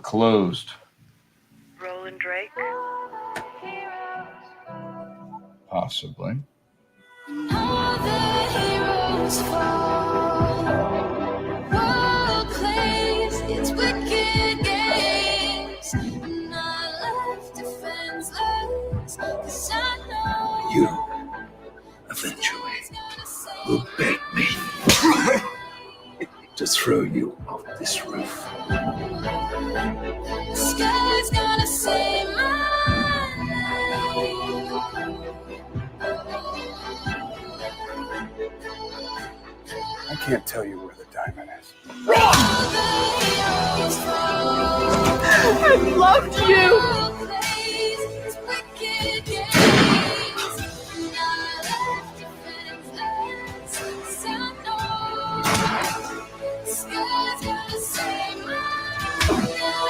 closed. Roland Drake. Possibly. All the heroes fall. World plays its wicked games. Not left defenseless, 'cause I know You eventually will beg me to throw you off this roof. the sky's gonna say my name. I can't tell you where the diamond is. All the heroes fall. I loved you. World plays its wicked games. Not left defenseless, 'cause I know the sky's gonna say my name.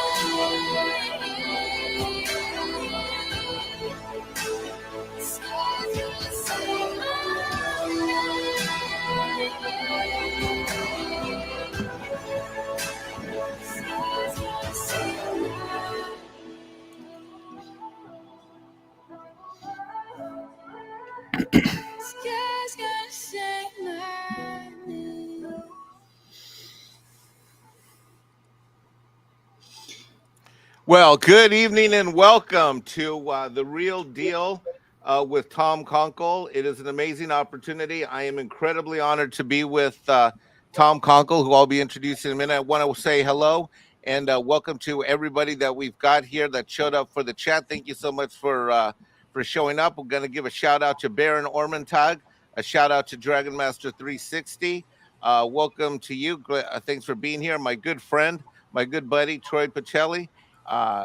The sky's gonna say my name. The sky's gonna say my name. Sky's gonna say my name. Well, good evening and welcome to The Real Deal with Tom Konkle. It is an amazing opportunity. I am incredibly honored to be with Tom Konkle, who I'll be introducing in a minute. I want to say hello and welcome to everybody that we've got here that showed up for the chat. Thank you so much for showing up. We're going to give a shout out to Baron Ormontag, a shout out to Dragon Master 360. Welcome to you. Thanks for being here. My good friend, my good buddy, Troy Pacelli.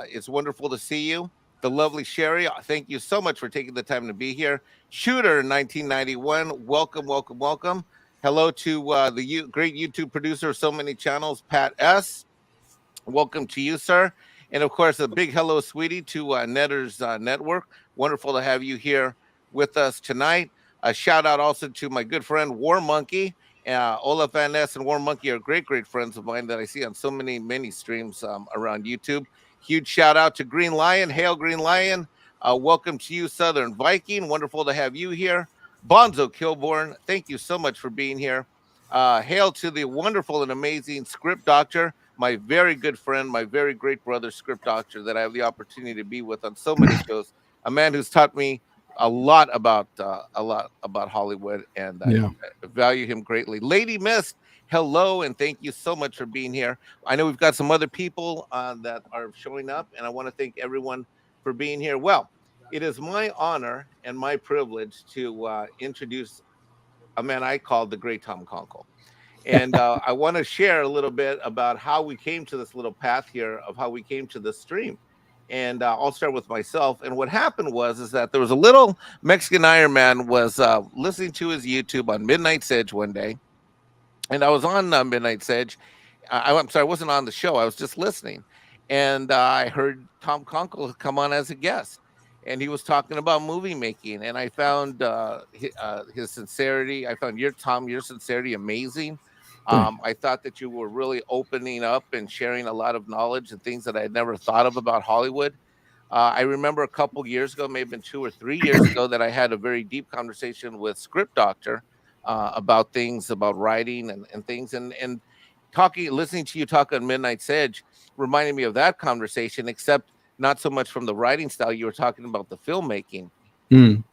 It's wonderful to see you. The lovely Sherry, thank you so much for taking the time to be here. Shooter 1991, welcome, welcome, welcome. Hello to the great YouTube producer of so many channels, Pat S. Welcome to you, sir. And of course, a big hello, sweetie, to Netters Network. Wonderful to have you here with us tonight. A shout out also to my good friend, War Monkey. Olaf Van Ness and War Monkey are great, great friends of mine that I see on so many streams around YouTube. Huge shout out to Green Lion. Hail, Green Lion. Welcome to you, Southern Viking. Wonderful to have you here. Bonzo Kilborn, thank you so much for being here. Hail to the wonderful and amazing Script Doctor, my very good friend, my very great brother, Script Doctor, that I have the opportunity to be with on so many shows. A man who's taught me a lot about Hollywood, and I value him greatly. Lady Mist, hello, and thank you so much for being here. I know we've got some other people that are showing up, and I want to thank everyone for being here. Well, it is my honor and my privilege to introduce a man I call the great Tom Konkle. And I want to share a little bit about how we came to this little path here of how we came to this stream. And I'll start with myself. And what happened is that there was a little Mexican Iron Man was listening to his YouTube on Midnight Sedge one day. And I was on Midnight Sedge. I'm sorry, I wasn't on the show. I was just listening. And I heard Tom Konkle come on as a guest. And he was talking about movie making. And I found his sincerity. I found your sincerity amazing. I thought that you were really opening up and sharing a lot of knowledge and things that I had never thought of about Hollywood. I remember a couple years ago, maybe 2 or 3 years ago, that I had a very deep conversation with Script Doctor about things, about writing and things. And listening to you talk on Midnight Sedge reminded me of that conversation, except not so much from the writing style. You were talking about the filmmaking.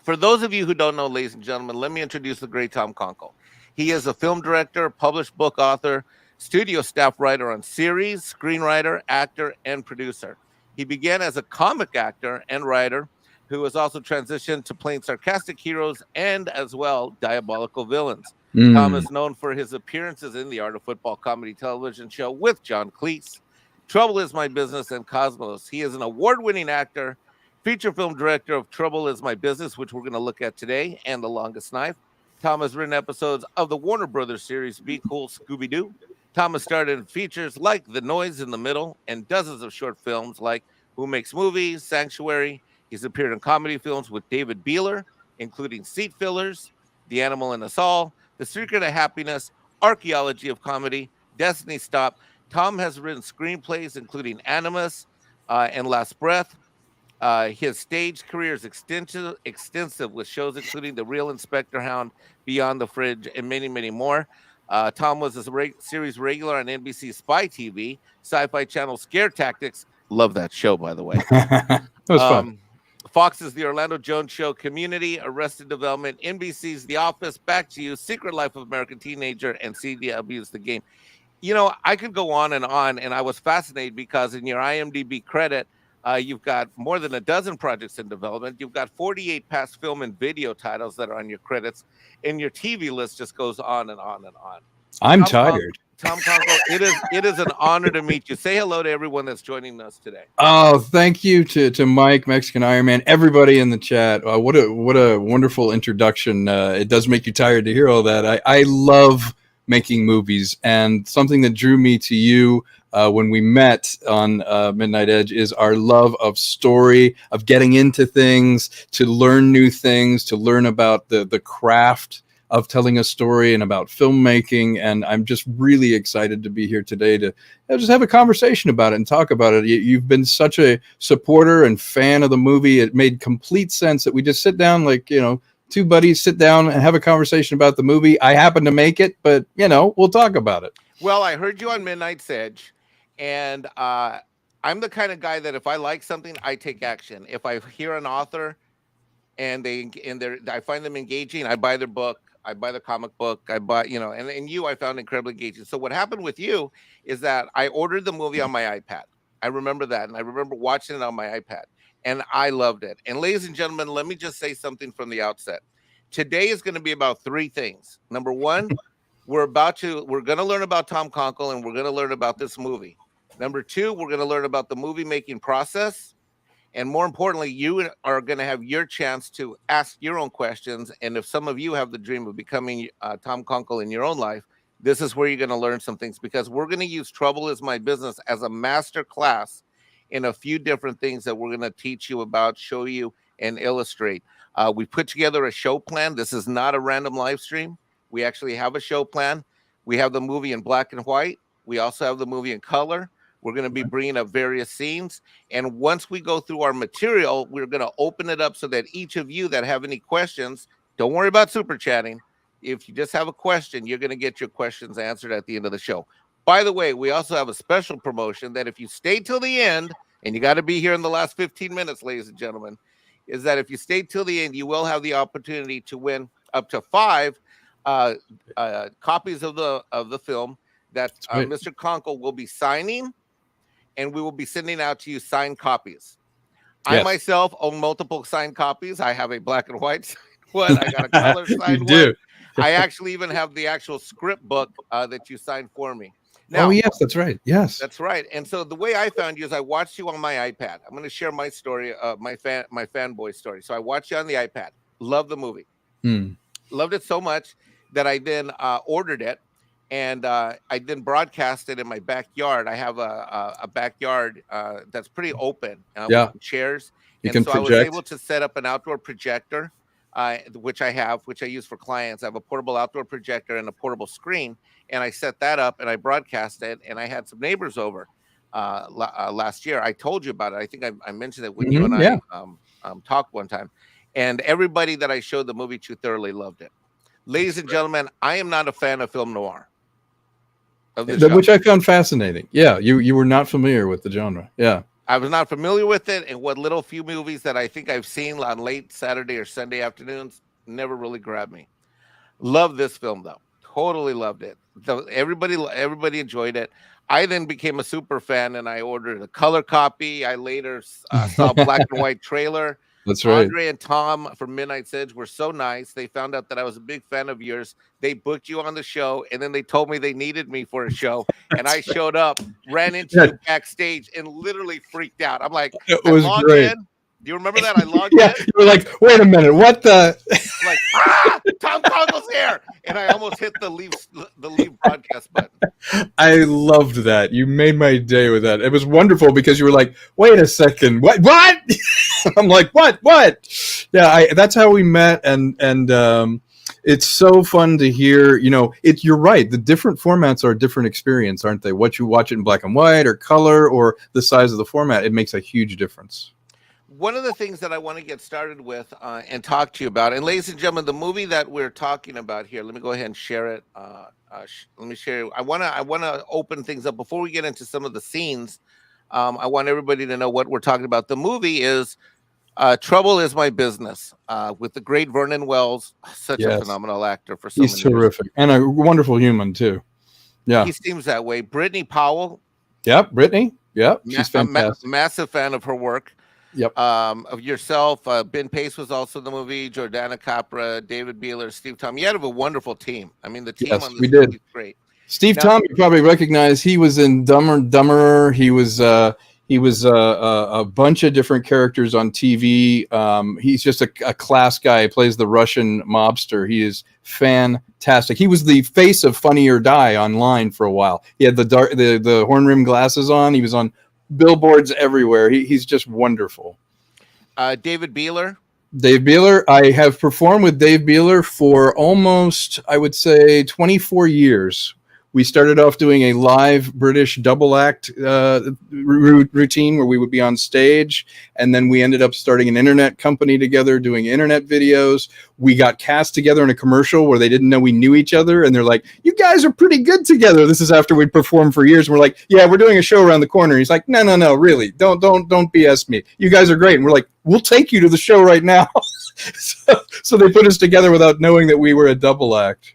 For those of you who don't know, ladies and gentlemen, let me introduce the great Tom Konkle. He is a film director, published book author, studio staff writer on series, screenwriter, actor, and producer. He began as a comic actor and writer who has also transitioned to playing sarcastic heroes and as well diabolical villains. Tom is known for his appearances in the Art of Football comedy television show with John Cleese, Trouble Is My Business, and Cosmos. He is an award-winning actor, feature film director of Trouble Is My Business, which we're going to look at today, and The Longest Knife. Tom has written episodes of the Warner Brothers series Be Cool, Scooby-Doo. Tom has starred in features like The Noise in the Middle and dozens of short films like Who Makes Movies, Sanctuary. He's appeared in comedy films with David Beeler, including Seat Fillers, The Animal in Us All, The Secret of Happiness, Archaeology of Comedy, Destiny Stop, Tom has written screenplays including Animus and Last Breath. His stage career is extensive with shows including The Real Inspector Hound, Beyond the Fridge, and many, many more. Tom was a series regular on NBC Spy TV, Sci-Fi Channel Scare Tactics. Love that show, by the way. That was fun. Fox's The Orlando Jones Show, Community, Arrested Development, NBC's The Office, Back to You, Secret Life of American Teenager, and CW's The Game. You know, I could go on, and I was fascinated because in your IMDb credit, you've got more than a dozen projects in development. You've got 48 past film and video titles that are on your credits, and your TV list just goes on and on and on. I'm tired. Tom Konkle, it is an honor to meet you. Say hello to everyone that's joining us today. Oh, thank you to Mike, Mexican Iron Man, everybody in the chat. What a wonderful introduction. It does make you tired to hear all that. I love making movies, and something that drew me to you when we met on Midnight Edge is our love of story, of getting into things, to learn new things, to learn about the craft of telling a story and about filmmaking. And I'm just really excited to be here today to just have a conversation about it and talk about it. You've been such a supporter and fan of the movie. It made complete sense that we just sit down, like, you know, two buddies sit down and have a conversation about the movie. I happen to make it, but, you know, we'll talk about it. Well, I heard you on Midnight's Edge, and I'm the kind of guy that if I like something, I take action. If I hear an author and I find them engaging, I buy their book. I buy the comic book. I buy, you know, and you I found incredibly engaging. So what happened with you is that I ordered the movie on my iPad. I remember that, and I remember watching it on my iPad, and I loved it. And ladies and gentlemen, let me just say something from the outset. Today is going to be about three things. Number one, we're going to learn about Tom Konkle, and we're going to learn about this movie. Number two, we're going to learn about the movie making process. And more importantly, you are going to have your chance to ask your own questions. And if some of you have the dream of becoming Tom Konkle in your own life, this is where you're going to learn some things, because we're going to use Trouble Is My Business as a master class in a few different things that we're going to teach you about, show you, and illustrate. We put together a show plan. This is not a random live stream. We actually have a show plan. We have the movie in black and white. We also have the movie in color. We're going to be bringing up various scenes. And once we go through our material, we're going to open it up so that each of you that have any questions, don't worry about super chatting. If you just have a question, you're going to get your questions answered at the end of the show. By the way, we also have a special promotion that if you stay till the end, and you got to be here in the last 15 minutes, ladies and gentlemen, is that if you stay till the end, you will have the opportunity to win up to 5 copies of the film that Mr. Konkle will be signing, and we will be sending out to you signed copies. Yes. I myself own multiple signed copies. I have a black and white signed one. I got a color signed one. I actually even have the actual script book that you signed for me. Now, oh, yes, that's right. Yes, that's right. And so the way I found you is I watched you on my iPad. I'm going to share my story, my fanboy story. So I watched you on the iPad. Loved the movie. Loved it so much that I then ordered it, and I then broadcast it in my backyard. I have a backyard that's pretty open with chairs. You can project. I was able to set up an outdoor projector, which I use for clients. I have a portable outdoor projector and a portable screen. And I set that up and I broadcast it, and I had some neighbors over last year. I told you about it. I think I mentioned it when you and I talked one time. And everybody that I showed the movie to thoroughly loved it. Ladies and gentlemen, I am not a fan of film noir. Which I found fascinating. Yeah, you were not familiar with the genre. Yeah. I was not familiar with it, and what little few movies that I think I've seen on late Saturday or Sunday afternoons never really grabbed me. Love this film, though. Totally loved it. Everybody enjoyed it. I then became a super fan, and I ordered a color copy. I later saw a black and white trailer. That's right. Andre and Tom from Midnight's Edge were so nice. They found out that I was a big fan of yours. They booked you on the show, and then they told me they needed me for a show. And I showed up, ran into you backstage, and literally freaked out. I'm like, it was great. Do you remember that? I logged in. You were like, wait a minute, what the? Like, Tom Konkle's here, and I almost hit the leave broadcast button. I loved that. You made my day with that. It was wonderful because you were like, wait a second, what? I'm like, what? Yeah, that's how we met, and It's so fun to hear. You're right. The different formats are a different experience, aren't they? What you watch it in black and white or color or the size of the format, it makes a huge difference. One of the things that I want to get started with and talk to you about, and ladies and gentlemen, the movie that we're talking about here, let me go ahead and share it. Let me share it. I want to open things up before we get into some of the scenes. I want everybody to know what we're talking about. The movie is Trouble Is My Business with the great Vernon Wells, such a Yes. phenomenal actor for so He's many years. terrific and a wonderful human too. Yeah. He seems that way. Brittany Powell, Yep. Brittany. Yep. She's fantastic. massive fan of her work. Yep. Of yourself, Ben Pace was also in the movie. Jordana Capra, David Beeler, Steve Tom. You had a wonderful team. I mean, the team Yes, on this we movie did. is great. Steve Now- Tom, you probably recognize. He was in Dumber and Dumber. He was a bunch of different characters on TV. He's just a class guy. He plays the Russian mobster. He is fantastic. He was the face of Funny or Die online for a while. He had the horn rim glasses on. He was on billboards everywhere. He's just wonderful. David Beeler. Dave Beeler. I have performed with Dave Beeler for almost, I would say, 24 years. We started off doing a live British double act routine where we would be on stage. And then we ended up starting an internet company together doing internet videos. We got cast together in a commercial where they didn't know we knew each other. And they're like, you guys are pretty good together. This is after we'd performed for years. And we're like, yeah, we're doing a show around the corner. He's like, no, really. Don't BS me. You guys are great. And we're like, we'll take you to the show right now. So they put us together without knowing that we were a double act.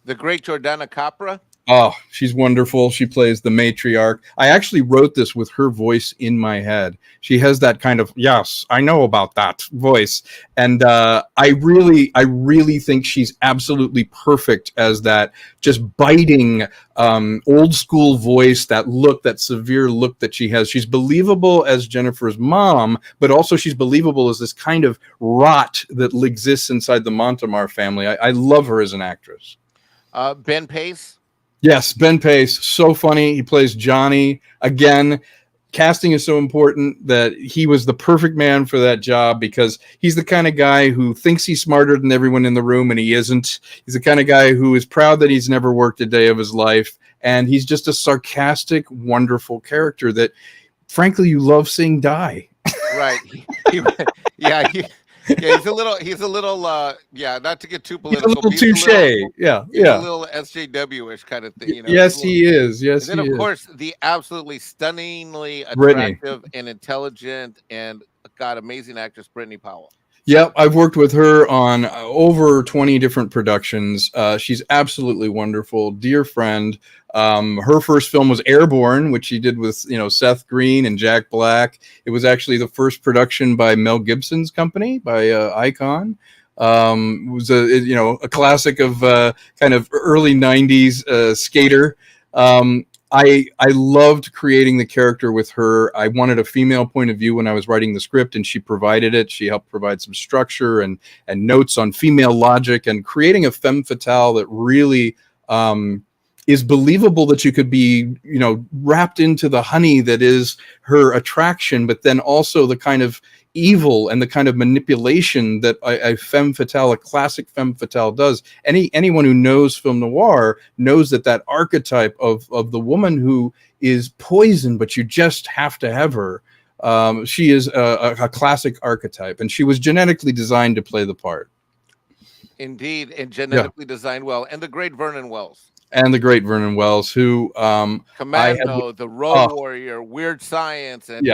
The great Jordana Capra. Oh, she's wonderful. She plays the matriarch. I actually wrote this with her voice in my head. She has that kind of, yes, I know about that voice. And I really think she's absolutely perfect as that just biting old school voice, that look, that severe look that she has. She's believable as Jennifer's mom, but also she's believable as this kind of rot that exists inside the Montemar family. I love her as an actress. Ben Pace. Yes, Ben Pace, so funny. He plays Johnny. Again, casting is so important that he was the perfect man for that job because he's the kind of guy who thinks he's smarter than everyone in the room and he isn't. He's the kind of guy who is proud that he's never worked a day of his life. And he's just a sarcastic, wonderful character that, frankly, you love seeing die. Right. Yeah, he's a little not to get too political. He's a little touche. Yeah. A little SJW-ish kind of thing. Yes, he is. Yes, and then, he of is. course, the absolutely stunningly Brittany. attractive and intelligent and amazing actress Brittany Powell. Yep, I've worked with her on over 20 different productions. She's absolutely wonderful, dear friend. Her first film was Airborne, which she did with Seth Green and Jack Black. It was actually the first production by Mel Gibson's company, by Icon. It was a classic of kind of early 90s skater. I loved creating the character with her. I wanted a female point of view when I was writing the script, and she provided it. She helped provide some structure and notes on female logic and creating a femme fatale that really is believable, that you could be, wrapped into the honey that is her attraction, but then also the kind of evil and the kind of manipulation that a femme fatale, a classic femme fatale does. Anyone who knows film noir knows that archetype of the woman who is poison, but you just have to have her. She is a classic archetype, and she was genetically designed to play the part. Indeed, and genetically designed well. And the great Vernon Wells. And the great Vernon Wells, who Commando, the Road Warrior, Weird Science, and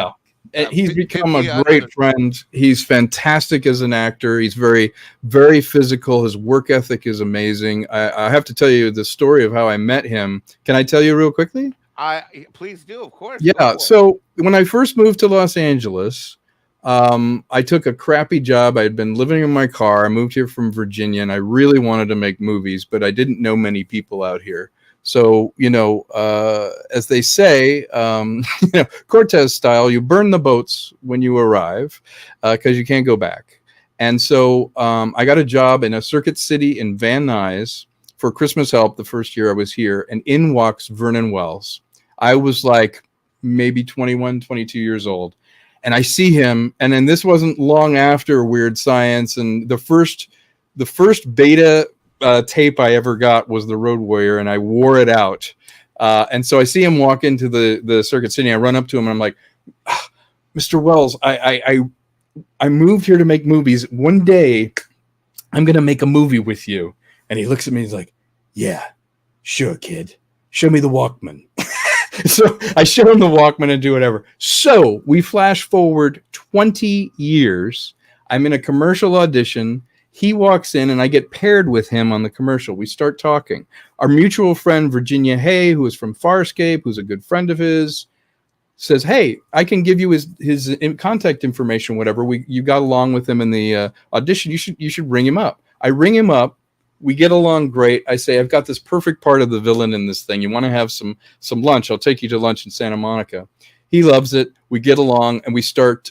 he's become a great friend. He's fantastic as an actor. He's very, very physical. His work ethic is amazing. I have to tell you the story of how I met him. Can I tell you real quickly? Please do, of course. Yeah. So when I first moved to Los Angeles, I took a crappy job. I had been living in my car. I moved here from Virginia, and I really wanted to make movies, but I didn't know many people out here. So, as they say, Cortez style, you burn the boats when you arrive because you can't go back. And so I got a job in a circuit city in Van Nuys for Christmas help the first year I was here, and in walks Vernon Wells. I was like maybe 21, 22 years old. And I see him, and then this wasn't long after Weird Science, and the first beta tape I ever got was the Road Warrior, and I wore it out. And so I see him walk into the Circuit City. I run up to him and I'm like, Mr. Wells, I moved here to make movies. One day I'm going to make a movie with you. And he looks at me. He's like, yeah, sure, kid. Show me the Walkman. So I show him the Walkman and do whatever. So we flash forward 20 years. I'm in a commercial audition. He walks in and I get paired with him on the commercial. We start talking. Our mutual friend, Virginia Hay, who is from Farscape, who's a good friend of his, says, hey, I can give you his contact information, whatever. You got along with him in the audition. You should ring him up. I ring him up. We get along great. I say, I've got this perfect part of the villain in this thing. You want to have some lunch? I'll take you to lunch in Santa Monica. He loves it. We get along and we start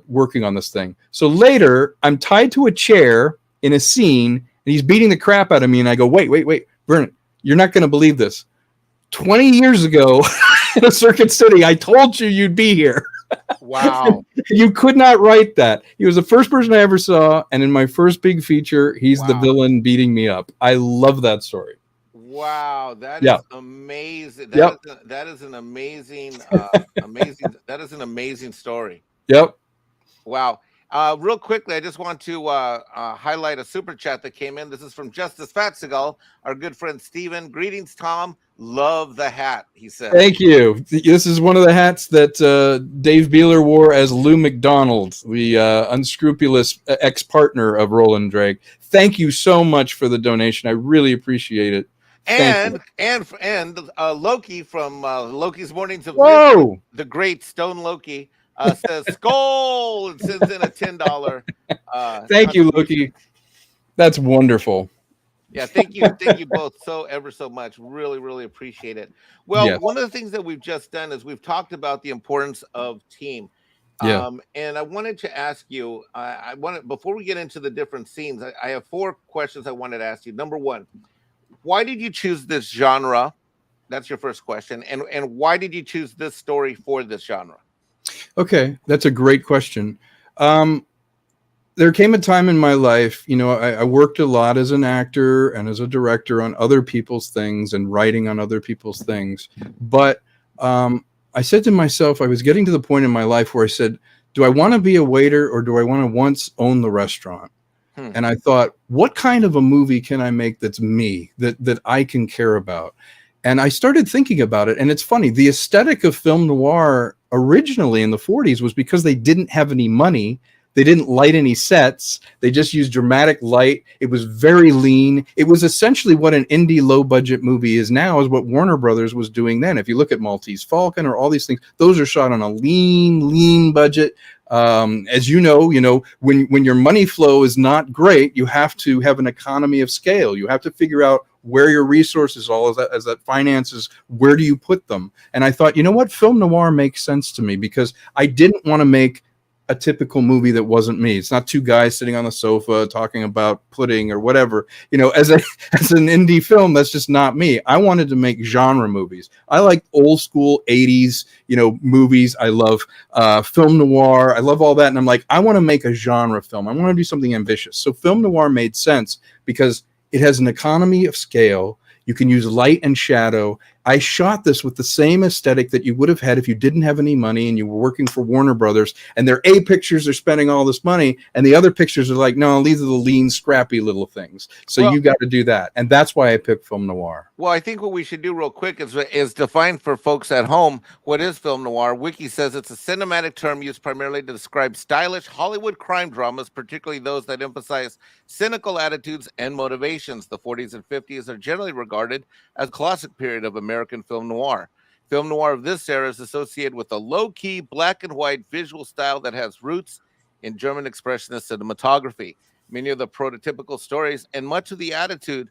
working on this thing. So later, I'm tied to a chair in a scene and he's beating the crap out of me. And I go, wait, Vernon, you're not going to believe this. 20 years ago in a Circuit City, I told you you'd be here. Wow. You could not write that. He was the first person I ever saw, and in my first big feature, he's the villain beating me up. I love that story. Wow, that is amazing. That is an amazing, that is an amazing story. Yep. Wow. Real quickly, I just want to highlight a super chat that came in. This is from Justice Fatsegal, our good friend Steven. Greetings, Tom. Love the hat, he said. Thank you. This is one of the hats that Dave Beeler wore as Lou McDonald, the unscrupulous ex-partner of Roland Drake. Thank you so much for the donation. I really appreciate it. And Loki from Loki's Mornings of Whoa! The great Stone Loki says Skull and sends in a $10. Thank you, Loki. That's wonderful. Yeah, thank you both ever so much. Really, really appreciate it. Well, yes. One of the things that we've just done is we've talked about the importance of team. Yeah. And I wanted to ask you, before we get into the different scenes, I have 4 questions I wanted to ask you. Number 1, why did you choose this genre? That's your first question. And why did you choose this story for this genre? Okay, that's a great question. There came a time in my life, I worked a lot as an actor and as a director on other people's things and writing on other people's things. But I said to myself, I was getting to the point in my life where I said, do I want to be a waiter or do I want to once own the restaurant? And I thought, what kind of a movie can I make that's me, that I can care about? And I started thinking about it. And it's funny, the aesthetic of film noir originally in the 40s was because they didn't have any money. They didn't light any sets. They just used dramatic light. It was very lean. It was essentially what an indie low-budget movie is now, is what Warner Brothers was doing then. If you look at Maltese Falcon or all these things, those are shot on a lean budget. As you know, when your money flow is not great, you have to have an economy of scale. You have to figure out where your resources all as that finances, where do you put them? And I thought, you know what, film noir makes sense to me because I didn't want to make a typical movie that wasn't me. It's not 2 guys sitting on the sofa talking about pudding or whatever. As an indie film, that's just not me. I wanted to make genre movies. I like old school 80s, movies. I love film noir. I love all that. And I'm like, I want to make a genre film. I want to do something ambitious. So film noir made sense because it has an economy of scale. You can use light and shadow. I shot this with the same aesthetic that you would have had if you didn't have any money and you were working for Warner Brothers. And their A pictures are spending all this money, and the other pictures are like, no, these are the lean, scrappy little things. So you got to do that, and that's why I picked film noir. Well, I think what we should do real quick is define for folks at home what is film noir. Wiki says it's a cinematic term used primarily to describe stylish Hollywood crime dramas, particularly those that emphasize cynical attitudes and motivations. The 40s and 50s are generally regarded as a classic period of American film noir. Film noir of this era is associated with a low-key black and white visual style that has roots in German expressionist cinematography. Many of the prototypical stories and much of the attitude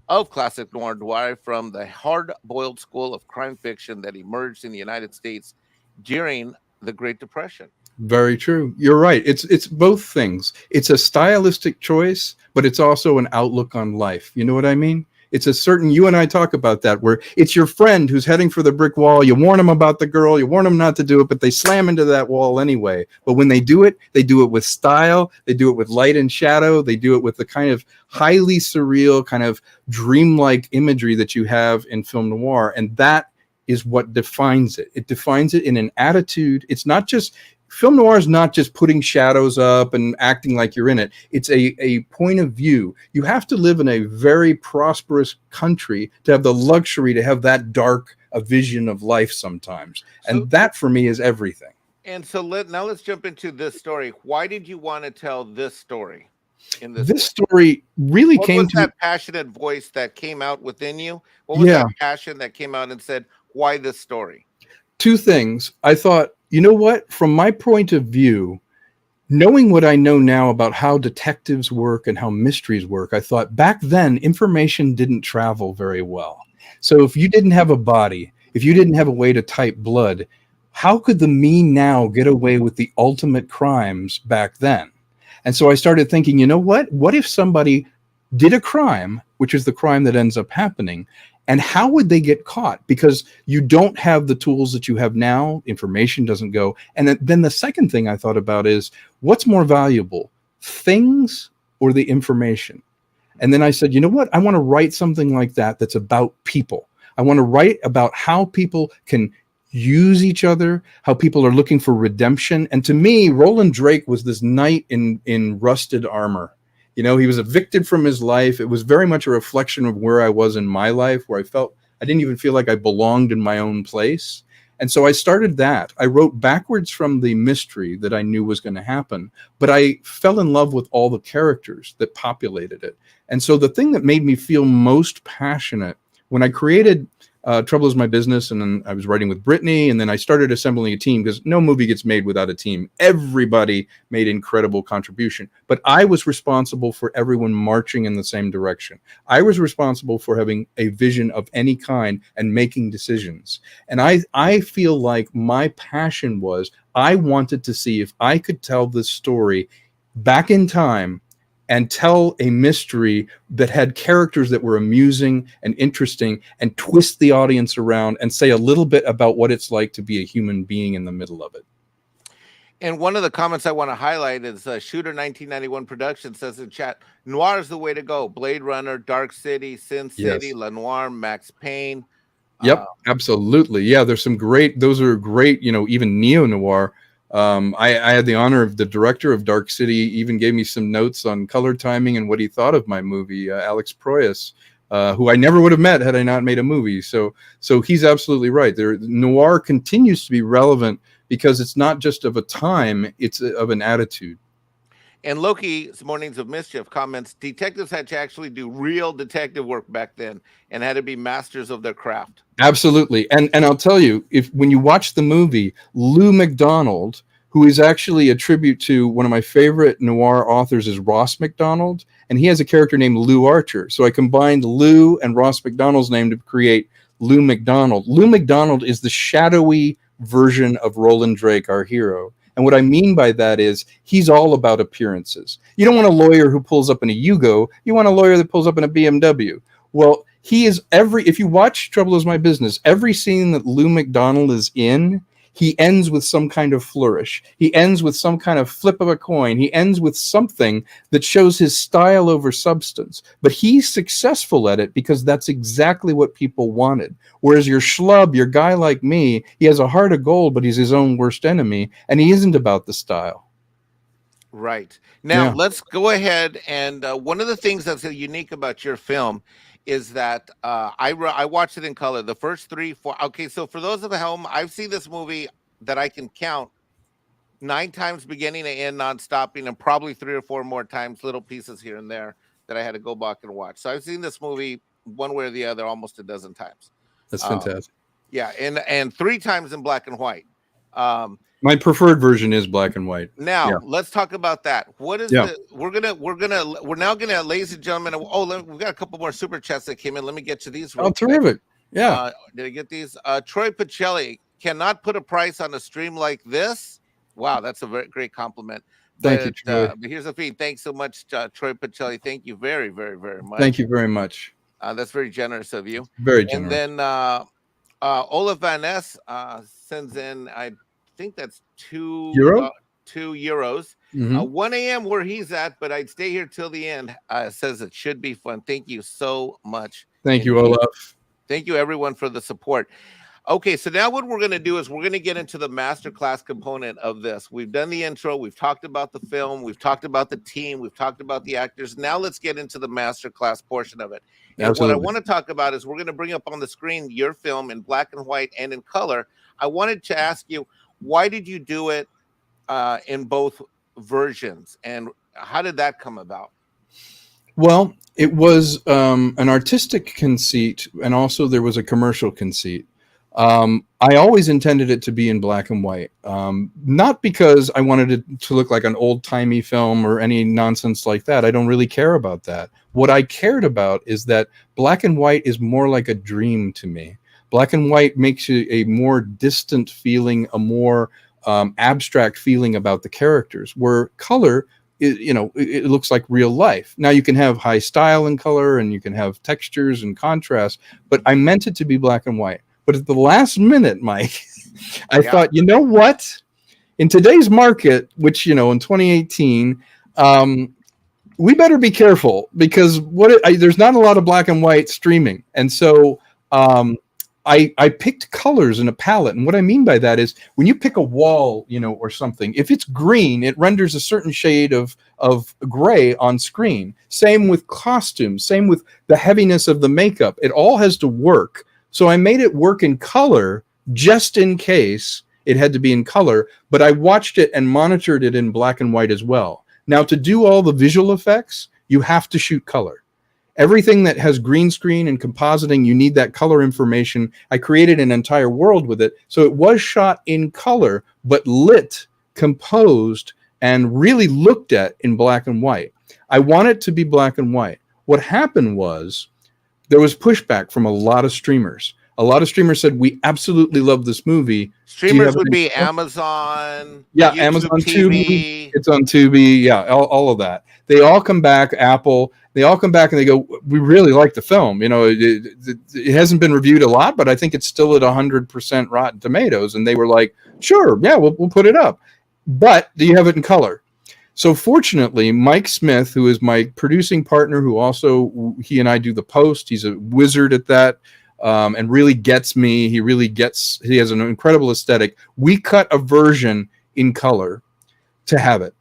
of classic noir derive from the hard-boiled school of crime fiction that emerged in the United States during the Great Depression. Very true. You're right. It's both things. It's a stylistic choice, but it's also an outlook on life. You know what I mean? It's a certain, you and I talk about that, where it's your friend who's heading for the brick wall. You warn them about the girl, you warn them not to do it, but they slam into that wall anyway. But when they do it with style, they do it with light and shadow, they do it with the kind of highly surreal, kind of dreamlike imagery that you have in film noir. And that is what defines it. It defines it in an attitude. It's not just, film noir is not just putting shadows up and acting like you're in it. It's a point of view. You have to live in a very prosperous country to have the luxury to have that dark a vision of life sometimes. And that for me is everything. And so now let's jump into this story. Why did you want to tell this story? In this story really what came was to that passionate voice that came out within you? What was that passion that came out and said, why this story? Two things. I thought, you know what? From my point of view, knowing what I know now about how detectives work and how mysteries work, I thought back then information didn't travel very well. So if you didn't have a body, if you didn't have a way to type blood, how could the me now get away with the ultimate crimes back then? And so I started thinking, you know what? What if somebody did a crime, which is the crime that ends up happening, and how would they get caught? Because you don't have the tools that you have now. Information doesn't go. And then the second thing I thought about is, what's more valuable, things or the information? And then I said, you know what? I want to write something like that that's about people. I want to write about how people can use each other, how people are looking for redemption. And to me, Roland Drake was this knight in rusted armor. You know, he was evicted from his life. It was very much a reflection of where I was in my life, where I felt I didn't even feel like I belonged in my own place. And so I started that. I wrote backwards from the mystery that I knew was going to happen, but I fell in love with all the characters that populated it. And so the thing that made me feel most passionate when I created Trouble Is My Business, and then I was writing with Brittany, and then I started assembling a team, because no movie gets made without a team. Everybody made incredible contribution, but I was responsible for everyone marching in the same direction. I was responsible for having a vision of any kind and making decisions. And I feel like my passion was, I wanted to see if I could tell this story back in time and tell a mystery that had characters that were amusing and interesting, and twist the audience around and say a little bit about what it's like to be a human being in the middle of it. And one of the comments I want to highlight is Shooter 1991 Production says in chat, noir is the way to go. Blade Runner, Dark City, Sin City, Yes. La Noire, Max Payne. Yep, absolutely. Yeah, there's some great, those are great, you know, even neo-noir. I had the honor of the director of Dark City even gave me some notes on color timing and what he thought of my movie, Alex Proyas, who I never would have met had I not made a movie. So he's absolutely right. Noir continues to be relevant because it's not just of a time, it's of an attitude. And Loki's Mornings of Mischief comments, detectives had to actually do real detective work back then and had to be masters of their craft. Absolutely. And I'll tell you, when you watch the movie, Lou McDonald, who is actually a tribute to one of my favorite noir authors, is Ross McDonald, and he has a character named Lou Archer. So I combined Lou and Ross McDonald's name to create Lou McDonald. Lou McDonald is the shadowy version of Roland Drake, our hero. And what I mean by that is he's all about appearances. You don't want a lawyer who pulls up in a Yugo. You want a lawyer that pulls up in a BMW. Well, he is if you watch Trouble Is My Business, every scene that Lou McDonald is in, he ends with some kind of flourish. He ends with some kind of flip of a coin. He ends with something that shows his style over substance. But he's successful at it because that's exactly what people wanted. Whereas your schlub, your guy like me, he has a heart of gold, but he's his own worst enemy, and he isn't about the style. Right. Now, let's go ahead. And one of the things that's unique about your film is that I watched it in color. The first 3, 4. Okay, so for those of the home, I've seen this movie that I can count 9 times beginning to end, non-stopping, and probably 3 or 4 more times, little pieces here and there that I had to go back and watch. So I've seen this movie one way or the other almost a dozen times. That's fantastic. Yeah, and 3 times in black and white. My preferred version is black and white. Now let's talk about that. What is we're now gonna, ladies and gentlemen. We've got a couple more super chats that came in. Let me get to these. Oh, terrific! Yeah, did I get these? Troy Pacelli cannot put a price on a stream like this. Wow, that's a very great compliment. Thank you, Troy. But here's the feed. Thanks so much, Troy Pacelli. Thank you very, very, very much. Thank you very much. That's very generous of you. Very And generous. then Olaf Van Ness sends in, I think that's Euro? 2 euros. Mhm. 1 a.m. where he's at, but I'd stay here till the end. Says it should be fun. Thank you so much. Thank you, indeed. Olaf. Thank you, everyone, for the support. Okay, so now what we're going to do is we're going to get into the masterclass component of this. We've done the intro, we've talked about the film, we've talked about the team, we've talked about the actors. Now let's get into the masterclass portion of it. And what I Absolutely. want to talk about is we're going to bring up on the screen your film in black and white and in color. I wanted to ask you, why did you do it in both versions, and how did that come about? Well, it was an artistic conceit, and also there was a commercial conceit. I always intended it to be in black and white, not because I wanted it to look like an old-timey film or any nonsense like that. I don't really care about that. What I cared about is that black and white is more like a dream to me. Black and white makes you a more distant feeling, a more abstract feeling about the characters, where color, it looks like real life. Now you can have high style in color and you can have textures and contrast, but I meant it to be black and white. But at the last minute, Mike, I thought, you know what? In today's market, which, in 2018, we better be careful, because there's not a lot of black and white streaming. And so I picked colors in a palette. And what I mean by that is when you pick a wall, or something, if it's green, it renders a certain shade of gray on screen. Same with costumes, same with the heaviness of the makeup. It all has to work. So I made it work in color just in case it had to be in color, but I watched it and monitored it in black and white as well. Now, to do all the visual effects, you have to shoot color. Everything that has green screen and compositing, you need that color information. I created an entire world with it. So it was shot in color, but lit, composed, and really looked at in black and white. I want it to be black and white. What happened was there was pushback from a lot of streamers. A lot of streamers said, we absolutely love this movie. Streamers would be Amazon, yeah, YouTube Amazon TV. Tubi, it's on Tubi, yeah, all of that. They all come back, Apple, they all come back and they go, we really like the film. It hasn't been reviewed a lot, but I think it's still at 100% Rotten Tomatoes. And they were like, sure, yeah, we'll put it up. But do you have it in color? So fortunately, Mike Smith, who is my producing partner, who also, he and I do the post, he's a wizard at that, and really gets me. He has an incredible aesthetic. We cut a version in color to have it.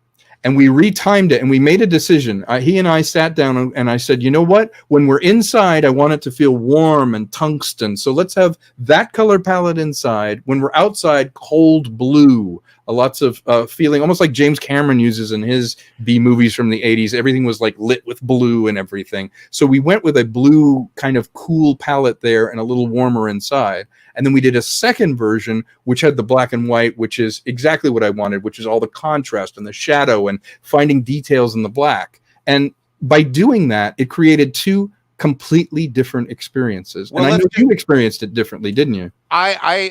And we retimed it, and we made a decision. He and I sat down, and I said, you know what? When we're inside, I want it to feel warm and tungsten. So let's have that color palette inside. When we're outside, cold blue. Lots of feeling, almost like James Cameron uses in his B movies from the 80s. Everything was like lit with blue and everything. So we went with a blue kind of cool palette there and a little warmer inside. And then we did a second version, which had the black and white, which is exactly what I wanted, which is all the contrast and the shadow and finding details in the black. And by doing that, it created two completely different experiences. Well, and I know you experienced it differently, didn't you?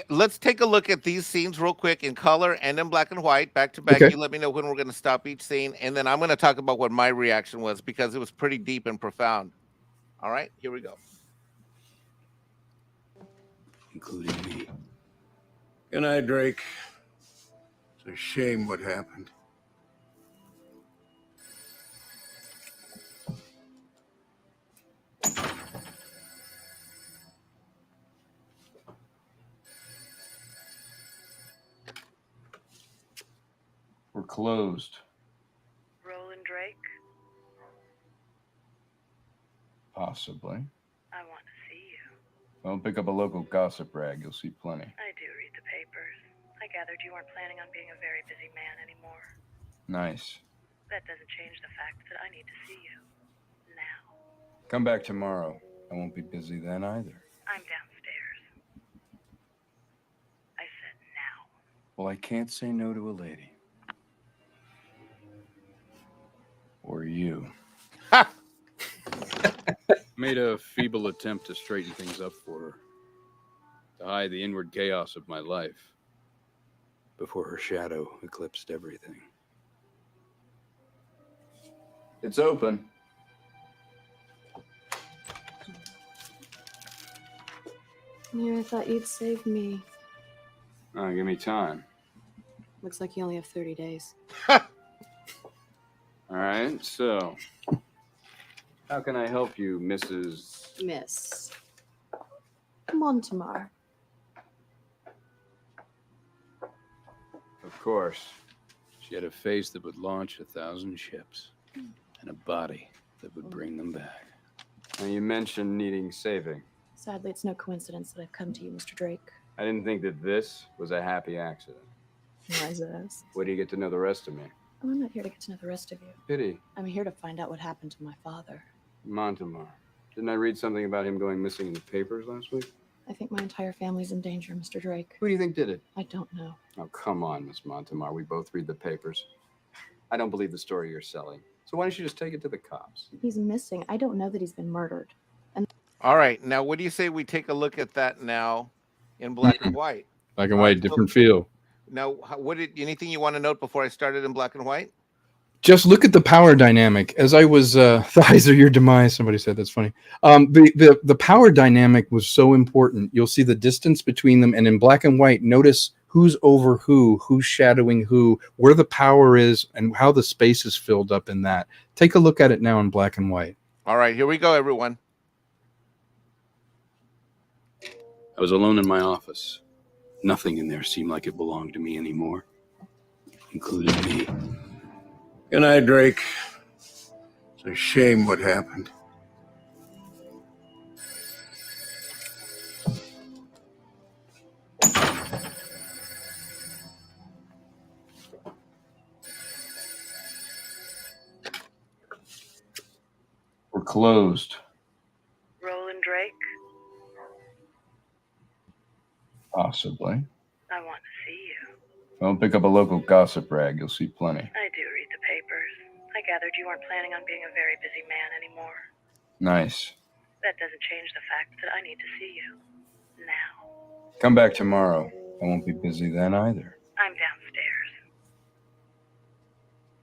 Let's take a look at these scenes real quick in color and in black and white, back to back. Okay. You let me know when we're going to stop each scene, and then I'm going to talk about what my reaction was, because it was pretty deep and profound. All right, here we go. Including me. Good night, Drake. It's a shame what happened. We're closed. Roland Drake, Possibly. I want to see you. Well, pick up a local gossip rag. You'll see plenty. I do read the papers. I gathered you weren't planning on being a very busy man anymore. Nice. That doesn't change the fact that I need to see you. Now. Come back tomorrow. I won't be busy then either. I'm downstairs. I said now. Well, I can't say no to a lady. Or you. Ha! Made a feeble attempt to straighten things up for her, to hide the inward chaos of my life before her shadow eclipsed everything. It's open. Yeah, I thought you'd save me. Oh, give me time. Looks like you only have 30 days. All right, so how can I help you, Mrs. Miss Montemar. Of course. She had a face that would launch 1,000 ships and a body that would bring them back. Now, you mentioned needing saving. Sadly, it's no coincidence that I've come to you, Mr. Drake. I didn't think that this was a happy accident. Why is this? Where do you get to know the rest of me? Oh, I'm not here to get to know the rest of you. Pity. I'm here to find out what happened to my father. Montemar. Didn't I read something about him going missing in the papers last week? I think my entire family's in danger, Mr. Drake. Who do you think did it? I don't know. Oh, come on, Miss Montemar. We both read the papers. I don't believe the story you're selling. So why don't you just take it to the cops? He's missing. I don't know that he's been murdered. All right. Now, what do you say we take a look at that now in black and white? Black and white, different feel. Now, what did anything you want to note before I started in black and white? Just look at the power dynamic. As I was, the eyes are your demise. Somebody said that's funny. The power dynamic was so important. You'll see the distance between them, and in black and white, notice who's over who's shadowing who, where the power is, and how the space is filled up in that. Take a look at it now in black and white. All right, here we go, everyone. I was alone in my office. Nothing in there seemed like it belonged to me anymore, including me. Good night, Drake. It's a shame what happened. We're closed. Roland Drake, Possibly. I want to see you. Don't pick up a local gossip rag. You'll see plenty. I do read the papers. I gathered you weren't planning on being a very busy man anymore. Nice. That doesn't change the fact that I need to see you. Now. Come back tomorrow. I won't be busy then either. I'm downstairs.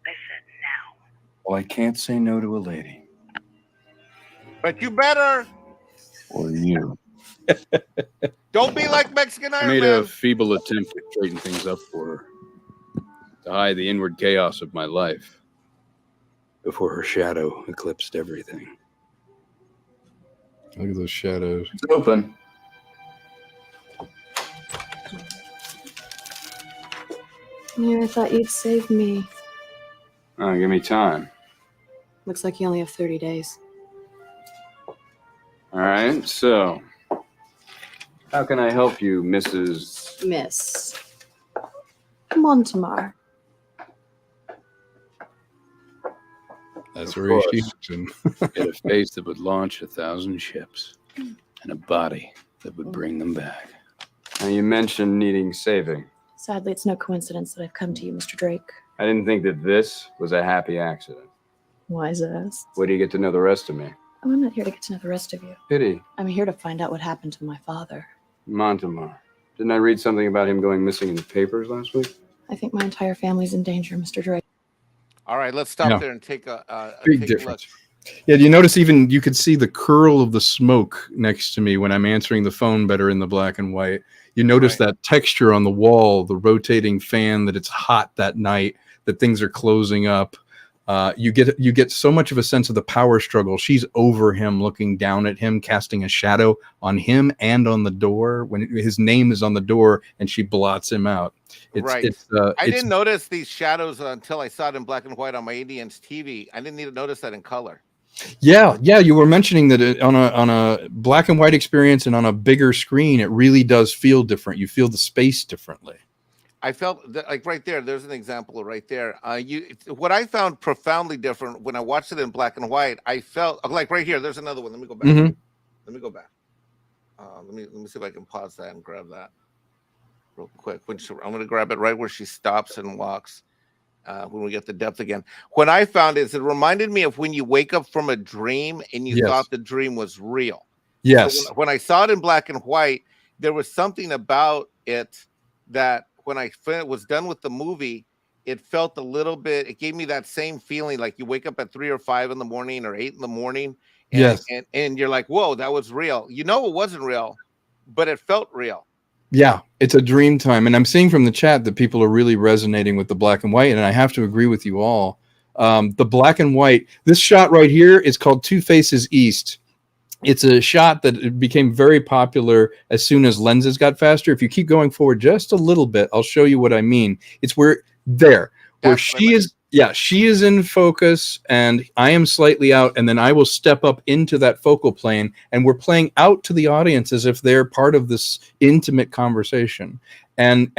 I said now. Well, I can't say no to a lady. But you better. Or you. Don't be like Mexican I Iron made Man. a feeble attempt to straighten things up for her, to hide the inward chaos of my life before her shadow eclipsed everything. Look at those shadows. It's open. Yeah, I thought you'd save me. Oh, give me time. Looks like you only have 30 days. All right, so how can I help you, Mrs. Miss Montemar. That's Of where course. she She had a face that would launch 1,000 ships and a body that would bring them back. Now, you mentioned needing saving. Sadly, it's no coincidence that I've come to you, Mr. Drake. I didn't think that this was a happy accident. Why is this? Where do you get to know the rest of me? Oh, I'm not here to get to know the rest of you. Pity. I'm here to find out what happened to my father. Montemar. Didn't I read something about him going missing in the papers last week? I think my entire family's in danger, Mr. Drake. All right, let's stop Yeah. there and take a Big take difference. A look. Yeah, you notice even you could see the curl of the smoke next to me when I'm answering the phone better in the black and white. You notice Right. that texture on the wall, the rotating fan, that it's hot that night, that things are closing up. You get so much of a sense of the power struggle. She's over him, looking down at him, casting a shadow on him and on the door when his name is on the door, and she blots him out. Right. I didn't notice these shadows until I saw it in black and white on my 80-inch TV. I didn't need to notice that in color. Yeah. You were mentioning that on a black and white experience and on a bigger screen, it really does feel different. You feel the space differently. I felt that, like right there, there's an example right there. What I found profoundly different when I watched it in black and white, I felt like right here, there's another one. Let me go back. Mhm. Let me go back. Let me see if I can pause that and grab that real quick. I'm going to grab it right where she stops and walks. When we get the depth again, what I found is it reminded me of when you wake up from a dream and you Yes. thought the dream was real. Yes. So when I saw it in black and white, there was something about it that when I was done with the movie, it felt a little bit, it gave me that same feeling like you wake up at 3 or 5 in the morning or 8 in the morning. And, Yes. and you're like, whoa, that was real. You know, it wasn't real, but it felt real. Yeah, it's a dream time. And I'm seeing from the chat that people are really resonating with the black and white. And I have to agree with you all. The black and white, this shot right here is called Two Faces East. It's a shot that became very popular as soon as lenses got faster. If you keep going forward just a little bit, I'll show you what I mean. It's where she is. Yeah, she is in focus and I am slightly out, and then I will step up into that focal plane and we're playing out to the audience as if they're part of this intimate conversation. And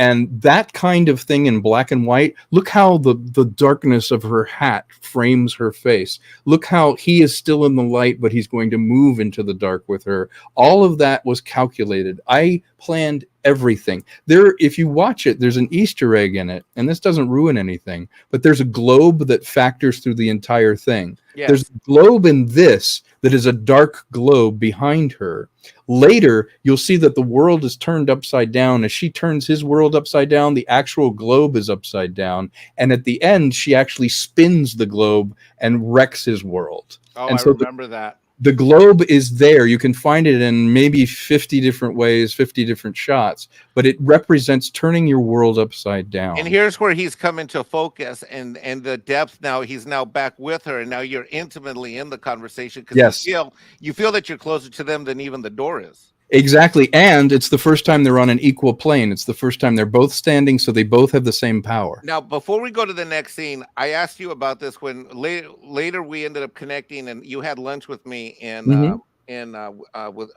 that kind of thing in black and white, look how the darkness of her hat frames her face. Look how he is still in the light, but he's going to move into the dark with her. All of that was calculated. I planned everything. There, if you watch it, there's an Easter egg in it, and this doesn't ruin anything, but there's a globe that factors through the entire thing. Yes. There's a globe in this that is a dark globe behind her. Later, you'll see that the world is turned upside down. As she turns his world upside down, the actual globe is upside down. And at the end, she actually spins the globe and wrecks his world. Oh, and I so remember that. The globe is there. You can find it in maybe 50 different ways, 50 different shots, but it represents turning your world upside down. And here's where he's come into focus and the depth. Now he's now back with her, and now you're intimately in the conversation because yes. you feel that you're closer to them than even the door is. Exactly. And it's the first time they're on an equal plane. It's the first time they're both standing, so they both have the same power. Now, before we go to the next scene, I asked you about this when later we ended up connecting, and you had lunch with me with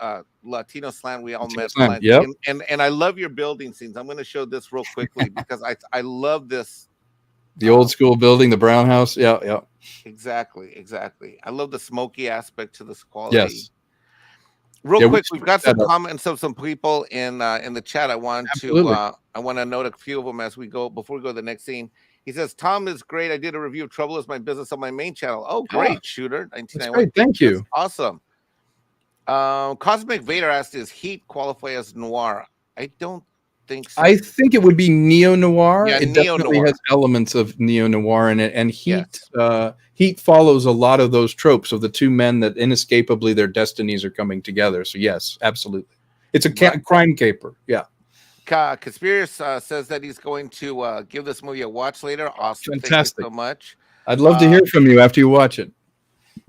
Latino Slant. We all met. Yep. And I love your building scenes. I'm going to show this real quickly because I love this. The old school building, the brown house. Yeah, yeah. Exactly. I love the smoky aspect to this quality. Yes. Real quick, we've got some comments of some people in the chat. I want to note a few of them as we go before we go to the next scene. He says, "Tom is great. I did a review of Trouble Is My Business on my main channel." Oh, great, Shooter. That's great. Thank you. That's awesome. Cosmic Vader asked, "Does Heat qualify as noir?" I don't think so. I think it would be neo-noir. Yeah, it definitely has elements of neo-noir in it, and Heat follows a lot of those tropes of the two men that inescapably their destinies are coming together. So yes, absolutely, it's a crime caper. Yeah. Conspiracy says that he's going to give this movie a watch later. Awesome. Fantastic. Thank you so much. I'd love to hear from you after you watch it.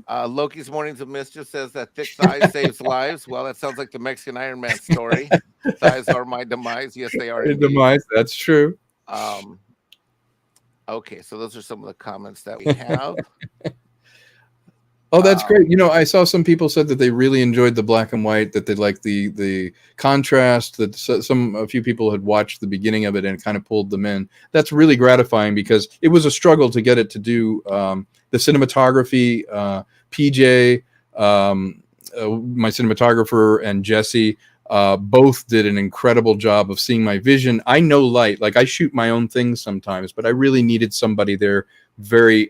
Loki's Mornings of Mischief says that thick thighs saves lives. Well, that sounds like the Mexican Iron Man story. Thighs are my demise. Yes, they are. Demise. That's true. Okay, so those are some of the comments that we have. Oh, that's great. You know, I saw some people said that they really enjoyed the black and white, that they liked the contrast, that a few people had watched the beginning of it and kind of pulled them in. That's really gratifying because it was a struggle to get it to do the cinematography. PJ, my cinematographer, and Jesse both did an incredible job of seeing my vision. I know light, like I shoot my own things sometimes, but I really needed somebody there very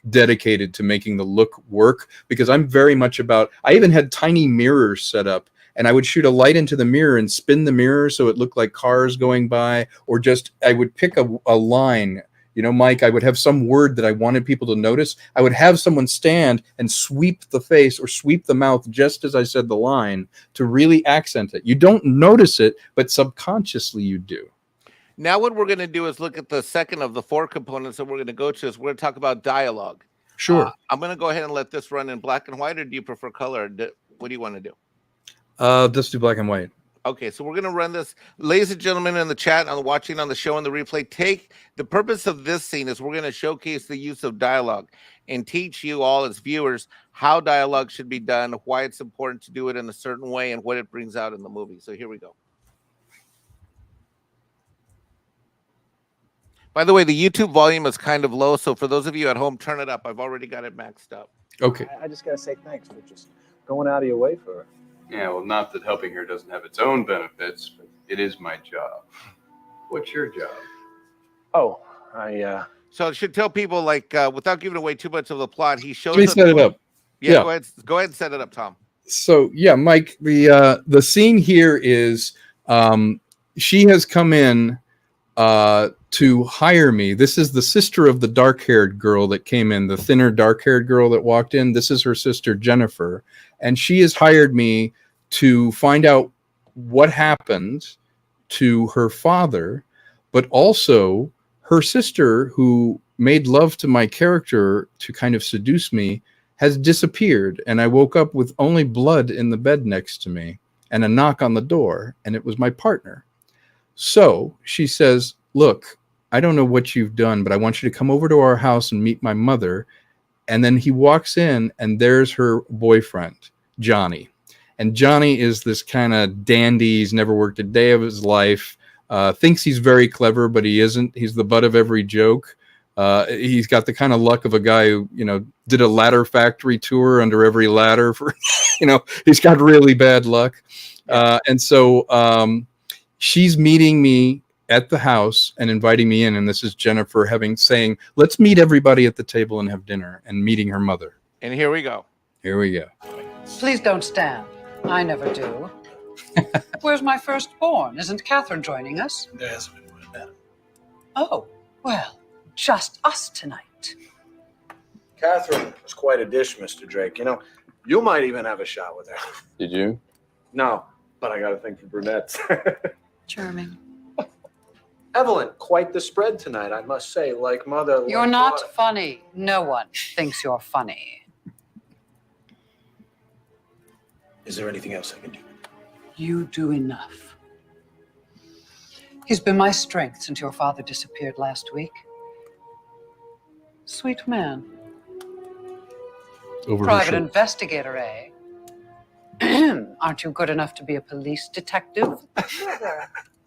dedicated to making the look work, because I'm very much about, I even had tiny mirrors set up, and I would shoot a light into the mirror and spin the mirror so it looked like cars going by, or just I would pick a line. You know, Mike, I would have some word that I wanted people to notice. I would have someone stand and sweep the face or sweep the mouth just as I said the line to really accent it. You don't notice it, but subconsciously you do. Now what we're going to do is look at the second of the four components that we're going to go to. Is we're going to talk about dialogue. Sure. I'm going to go ahead and let this run in black and white, or do you prefer color? What do you want to do? Let's do black and white. Okay, so we're going to run this. Ladies and gentlemen in the chat, on watching on the show and the replay, the purpose of this scene is we're going to showcase the use of dialogue and teach you all as viewers how dialogue should be done, why it's important to do it in a certain way, and what it brings out in the movie. So here we go. By the way, the YouTube volume is kind of low, so for those of you at home, turn it up. I've already got it maxed up. Okay. I just got to say thanks for just going out of your way for her. Yeah, well, not that helping her doesn't have its own benefits, but it is my job. What's your job? Oh, So I should tell people, like, without giving away too much of the plot, he shows. Let me set it up. Yeah, go ahead and set it up, Tom. So yeah, Mike, the scene here is she has come in to hire me. This is the sister of the dark-haired girl that came in, the thinner dark-haired girl that walked in. This is her sister Jennifer, and she has hired me to find out what happened to her father, but also her sister, who made love to my character to kind of seduce me, has disappeared. And I woke up with only blood in the bed next to me and a knock on the door, and it was my partner. So she says, look, I don't know what you've done, but I want you to come over to our house and meet my mother. And then he walks in, and there's her boyfriend, Johnny. And Johnny is this kind of dandy. He's never worked a day of his life. Thinks he's very clever, but he isn't. He's the butt of every joke. He's got the kind of luck of a guy who, did a ladder factory tour under every ladder for, he's got really bad luck. And so she's meeting me at the house and inviting me in. And this is Jennifer saying, let's meet everybody at the table and have dinner, and meeting her mother. And here we go. Here we go. Please don't stand. I never do. Where's my firstborn? Isn't Catherine joining us? There hasn't been one, madam. Oh, well, just us tonight. Catherine was quite a dish, Mr. Drake. You might even have a shot with her. Did you? No, but I got a thing for brunettes. Charming. Evelyn, quite the spread tonight, I must say. Like mother. You're like not daughter. funny. No one thinks you're funny. Is there anything else I can do? You do enough. He's been my strength since your father disappeared last week. Sweet man. Over her Private shoulder. investigator, eh? Aren't you good enough to be a police detective?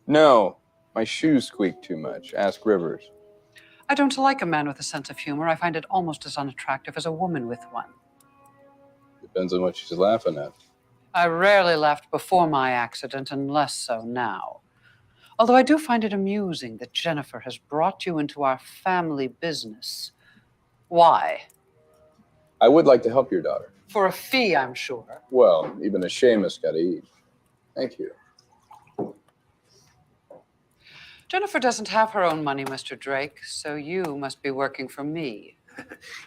No, my shoes squeak too much. Ask Rivers. I don't like a man with a sense of humor. I find it almost as unattractive as a woman with one. Depends on what she's laughing at. I rarely laughed before my accident, and less so now. Although I do find it amusing that Jennifer has brought you into our family business. Why? I would like to help your daughter. For a fee, I'm sure. Well, even a Seamus got to eat. Thank you. Jennifer doesn't have her own money, Mr. Drake, so you must be working for me.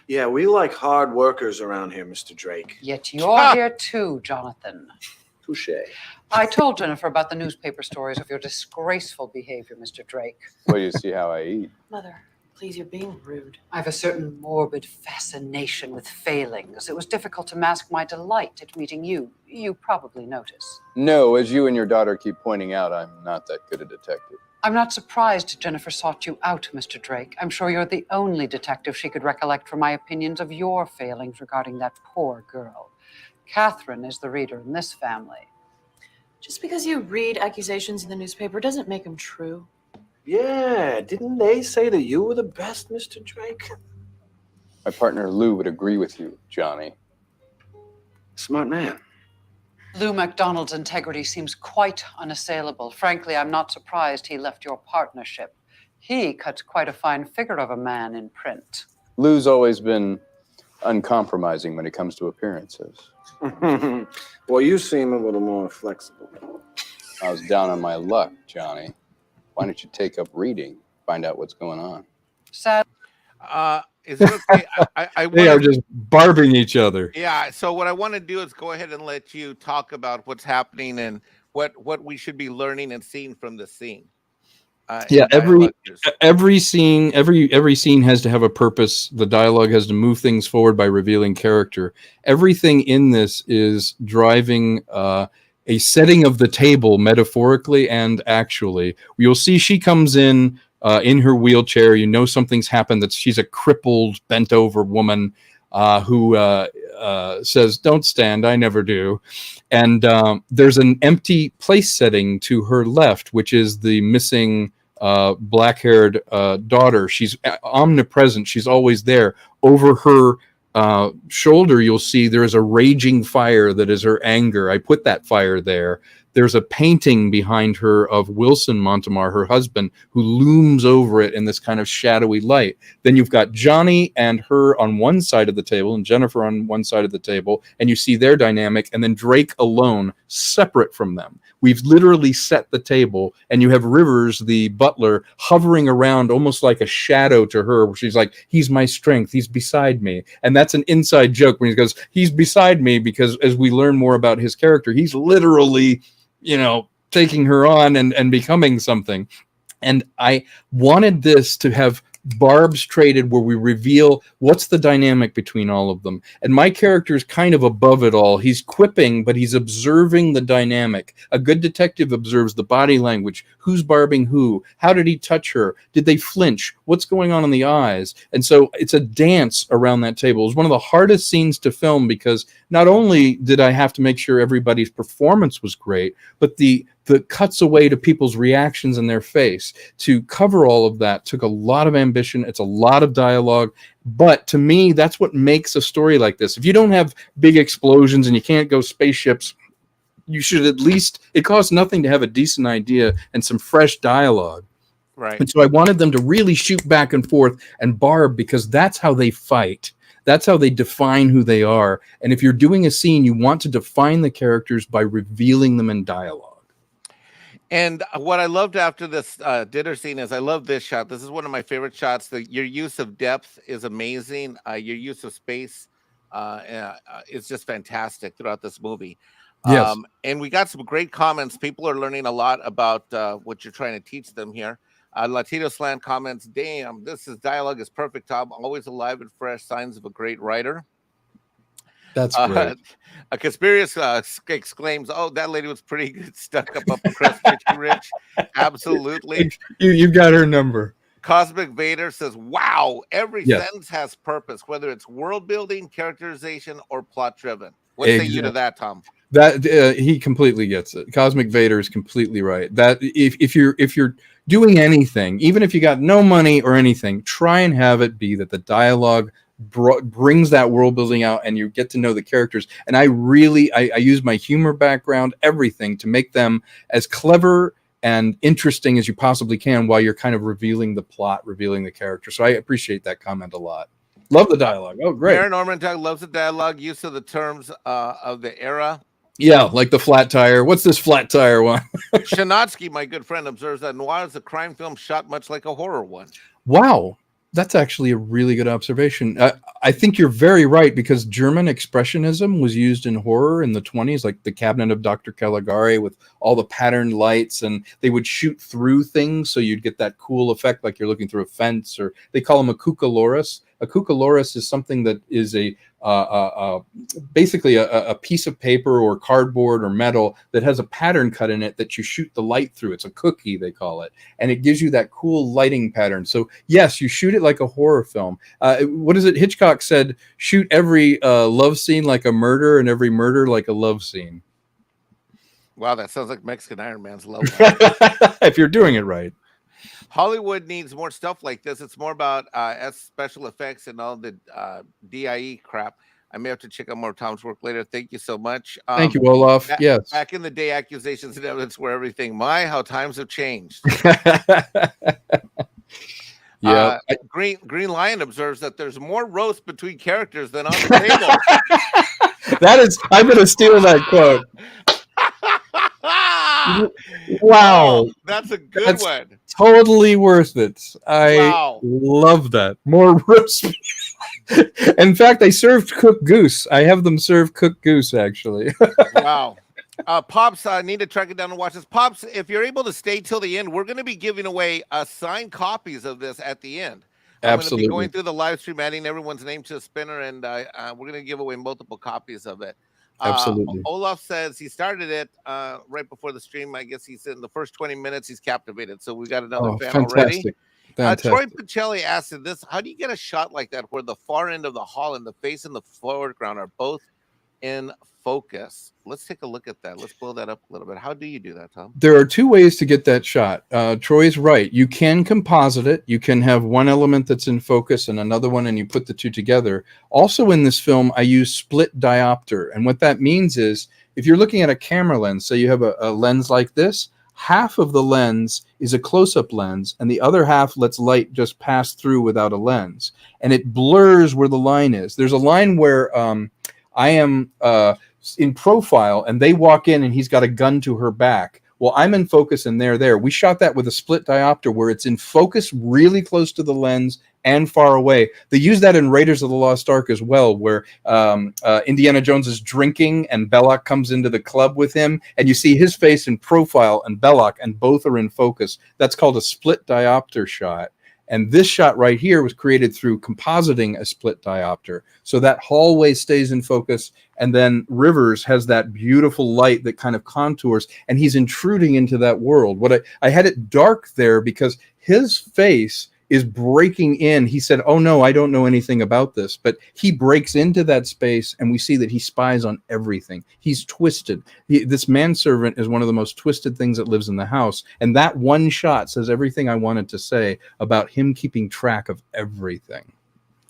Yeah, we like hard workers around here, Mr. Drake. Yet you're here too, Jonathan. Touche. I told Jennifer about the newspaper stories of your disgraceful behavior, Mr. Drake. Well, you see how I eat. Mother, please, you're being rude. I have a certain morbid fascination with failings. It was difficult to mask my delight at meeting you. You probably notice. No, as you and your daughter keep pointing out, I'm not that good a detective. I'm not surprised Jennifer sought you out, Mr. Drake. I'm sure you're the only detective she could recollect from my opinions of your failings regarding that poor girl. Catherine is the reader in this family. Just because you read accusations in the newspaper doesn't make them true. Yeah, didn't they say that you were the best, Mr. Drake? My partner Lou would agree with you, Johnny. Smart man. Lou MacDonald's integrity seems quite unassailable. Frankly, I'm not surprised he left your partnership. He cuts quite a fine figure of a man in print. Lou's always been uncompromising when it comes to appearances. Well, you seem a little more flexible. I was down on my luck, Johnny. Why don't you take up reading, find out what's going on? Sad. Is it okay? I They are just barbing each other. Yeah. So what I want to do is go ahead and let you talk about what's happening and what we should be learning and seeing from the scene. Yeah, every scene has to have a purpose. The dialogue has to move things forward by revealing character. Everything in this is driving a setting of the table, metaphorically and actually. You'll see she comes in her wheelchair. You know something's happened. That she's a crippled, bent over woman who says, "Don't stand, I never do." And there's an empty place setting to her left, which is the missing black-haired daughter. She's omnipresent. She's always there. Over her shoulder, you'll see there is a raging fire that is her anger. I put that fire there. There's a painting behind her of Wilson Montemar, her husband, who looms over it in this kind of shadowy light. Then you've got Johnny and her on one side of the table and Jennifer on one side of the table, and you see their dynamic, and then Drake alone, separate from them. We've literally set the table, and you have Rivers, the butler, hovering around almost like a shadow to her, where she's like, "He's my strength, he's beside me." And that's an inside joke when he goes, "He's beside me," because as we learn more about his character, he's literally, taking her on and becoming something. And I wanted this to have barbs traded where we reveal what's the dynamic between all of them. And my character is kind of above it all. He's quipping, but he's observing the dynamic. A good detective observes the body language. Who's barbing who? How did he touch her? Did they flinch? What's going on in the eyes? And so it's a dance around that table. It was one of the hardest scenes to film because not only did I have to make sure everybody's performance was great, but the cuts away to people's reactions in their face. To cover all of that took a lot of ambition. It's a lot of dialogue. But to me, that's what makes a story like this. If you don't have big explosions and you can't go spaceships, you should at least, it costs nothing to have a decent idea and some fresh dialogue. Right. And so I wanted them to really shoot back and forth and barb because that's how they fight. That's how they define who they are. And if you're doing a scene, you want to define the characters by revealing them in dialogue. And what I loved after this dinner scene is I love this shot. This is one of my favorite shots. Your use of depth is amazing. Your use of space is just fantastic throughout this movie. Yes. And we got some great comments. People are learning a lot about what you're trying to teach them here. Latino Slant comments, damn, dialogue is perfect, Tom. Always alive and fresh, signs of a great writer. That's great. A conspiracy exclaims, "Oh, that lady was pretty good, stuck up the crust, Rich." Absolutely. You've got her number. Cosmic Vader says, "Wow, every Yes. sentence has purpose, whether it's world building, characterization, or plot driven." What say you to that, Tom? That he completely gets it. Cosmic Vader is completely right. That if you're doing anything, even if you got no money or anything, try and have it be that the dialogue brings that world building out and you get to know the characters. And I use my humor background, everything, to make them as clever and interesting as you possibly can while you're kind of revealing the plot, revealing the character. So I appreciate that comment a lot. Love the dialogue. Oh, great. Aaron Ormantag loves the dialogue, use of the terms of the era. Yeah, like the flat tire. What's this flat tire one? Shanatsky, my good friend, observes that noir is a crime film shot much like a horror one. Wow. That's actually a really good observation. I think you're very right because German expressionism was used in horror in the 1920s, like the Cabinet of Dr. Caligari with all the patterned lights, and they would shoot through things so you'd get that cool effect like you're looking through a fence, or they call them a cucaloris. A cucaloris is something that is basically a piece of paper or cardboard or metal that has a pattern cut in it that you shoot the light through. It's a cookie, they call it, and it gives you that cool lighting pattern. So yes, you shoot it like a horror film. What is it? Hitchcock said, shoot every love scene like a murder and every murder like a love scene. Wow, that sounds like Mexican Iron Man's love. If you're doing it right. Hollywood needs more stuff like this. It's more about special effects and all the DIE crap. I may have to check out more Tom's work later. Thank you so much. Thank you, Olaf. Yes. Back in the day, accusations and evidence were everything. My, how times have changed. Yeah. Green Lion observes that there's more roast between characters than on the table. That is, I'm going to steal that quote. Wow. Oh, that's a good one. Totally worth it. I love that. More roast. In fact, I served cooked goose. I have them serve cooked goose, actually. Wow. Pops, I need to track it down and watch this. Pops, if you're able to stay till the end, we're going to be giving away signed copies of this at the end. I'm going to be going through the live stream, adding everyone's name to a spinner, and we're going to give away multiple copies of it. Absolutely. Olaf says he started it right before the stream. I guess he said in the first 20 minutes he's captivated. So we got another fan already. Troy Pacelli asked this: how do you get a shot like that where the far end of the hall and the face and the foreground are both in focus? Let's take a look at that. Let's blow that up a little bit. How do you do that, Tom? There are two ways to get that shot. Troy's right. You can composite it. You can have one element that's in focus and another one, and you put the two together. Also in this film, I use split diopter. And what that means is if you're looking at a camera lens, so you have a lens like this, half of the lens is a close-up lens, and the other half lets light just pass through without a lens. And it blurs where the line is. There's a line where I am in profile, and they walk in, and he's got a gun to her back. Well, I'm in focus, and they're there. We shot that with a split diopter where it's in focus really close to the lens and far away. They use that in Raiders of the Lost Ark as well, where Indiana Jones is drinking and Belloc comes into the club with him, and you see his face in profile and Belloc, and both are in focus. That's called a split diopter shot. And this shot right here was created through compositing a split diopter. So that hallway stays in focus, and then Rivers has that beautiful light that kind of contours, and he's intruding into that world. What I had it dark there because his face is breaking in. He said, "Oh no, I don't know anything about this," but he breaks into that space, and we see that he spies on everything. He's twisted. This manservant is one of the most twisted things that lives in the house, and that one shot says everything I wanted to say about him keeping track of everything.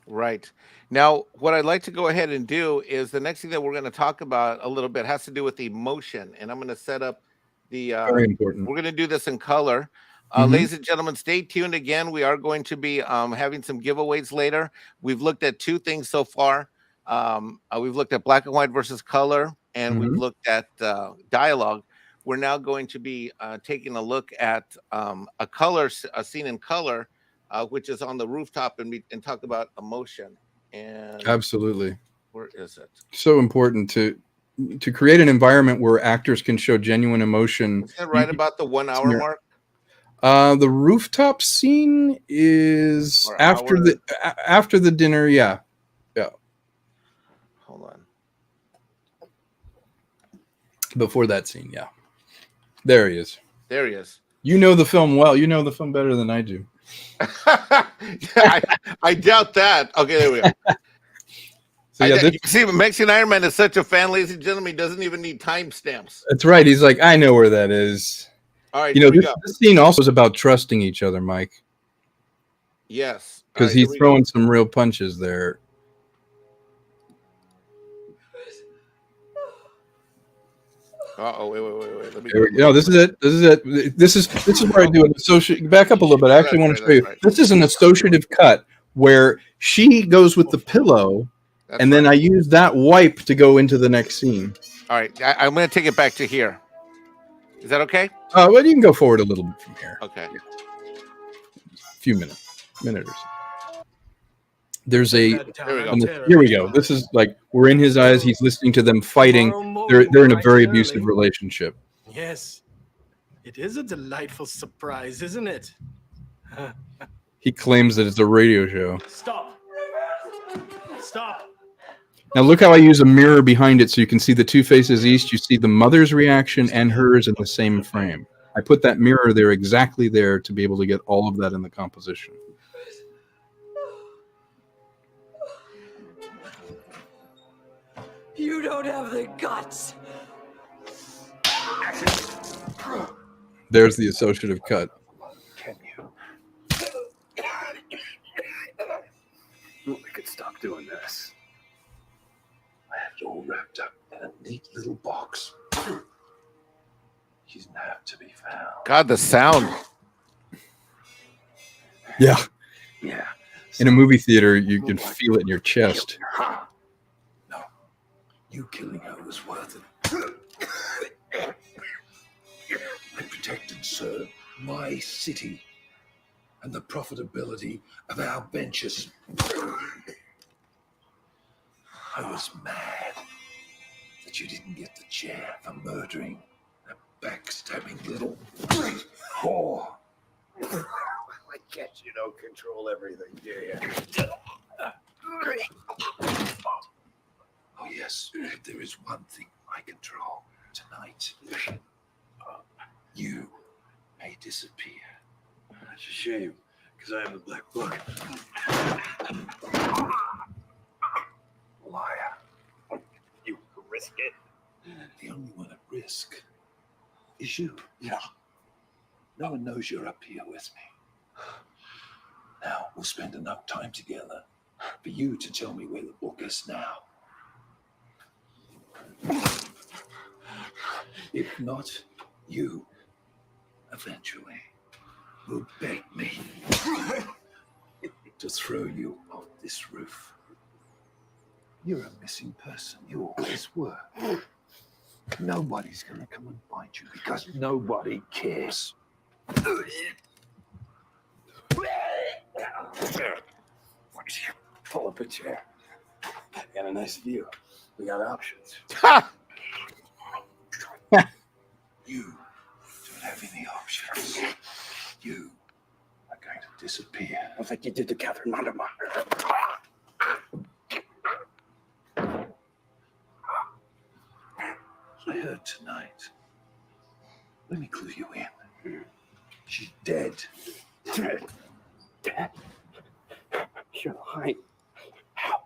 Right. Now, what I'd like to go ahead and do is the next thing that we're going to talk about a little bit has to do with emotion, and I'm going to set up the. Very important. We're going to do this in color. Ladies and gentlemen, stay tuned again. We are going to be having some giveaways later. We've looked at two things so far. We've looked at black and white versus color, and we've looked at dialogue. We're now going to be taking a look at a scene in color, which is on the rooftop, and talk about emotion. And absolutely, where is it? So important to create an environment where actors can show genuine emotion. Is that right about the 1 hour mark? The rooftop scene is after the dinner. Yeah. Hold on. Before that scene, yeah. There he is. There he is. You know the film well. You know the film better than I do. I doubt that. Okay, there we go. So yeah, you see, Mexican Iron Man is such a fan, ladies and gentlemen. He doesn't even need timestamps. That's right. He's like, I know where that is. All right, this scene also is about trusting each other, Mike. Yes, because he's throwing some real punches there. Wait. Let me this is it. This is where I do an associate. Back up a little bit. I actually want to show you. Right. This is an associative cut where she goes with the pillow, and then I use that wipe to go into the next scene. All right, I'm going to take it back to here. Is that okay? Well, you can go forward a little bit from here. Okay. A few minute or so. There's a. Here we go. This is like we're in his eyes. He's listening to them fighting. They're in a very abusive relationship. Yes, it is a delightful surprise, isn't it? He claims that it's a radio show. Stop. Now look how I use a mirror behind it so you can see the two faces east. You see the mother's reaction and hers in the same frame. I put that mirror there exactly there to be able to get all of that in the composition. You don't have the guts. There's the associative cut. Can you? We could stop doing this. I have it all wrapped up in a neat little box. She's now to be found. God, the sound. Yeah. Yeah. In a movie theater, you can feel it in your chest. No. You killing her was worth it. I protected, sir, my city and the profitability of our ventures. I was mad that you didn't get the chair for murdering that backstabbing little whore. I guess you don't control everything, do you? Oh, yes, there is one thing I control tonight. You may disappear. That's a shame, because I have the black book. Liar. You risk it. The only one at risk is you. Yeah. No one knows you're up here with me. Now we'll spend enough time together for you to tell me where the book is now. If not, you eventually will beg me to throw you off this roof. You're a missing person. You always were. Nobody's going to come and find you because nobody cares. Pull up a chair. Got a nice view. We got options. You don't have any options. You are going to disappear. Like you did to Catherine Montemar. I heard tonight. Let me clue you in. She's dead. Dead? You're lying. How?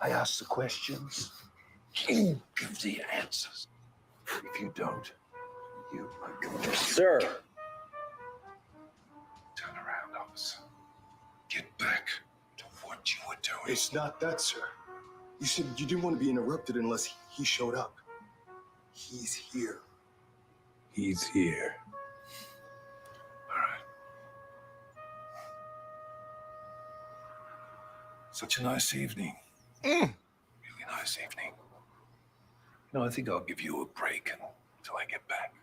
I ask the questions. You give the answers. If you don't, you are going to... Sir! Turn around, officer. Get back to what you were doing. It's not that, sir. You said you didn't want to be interrupted unless he showed up. He's here. He's here. All right. Such a nice evening. Really nice evening. No, I think I'll give you a break until I get back.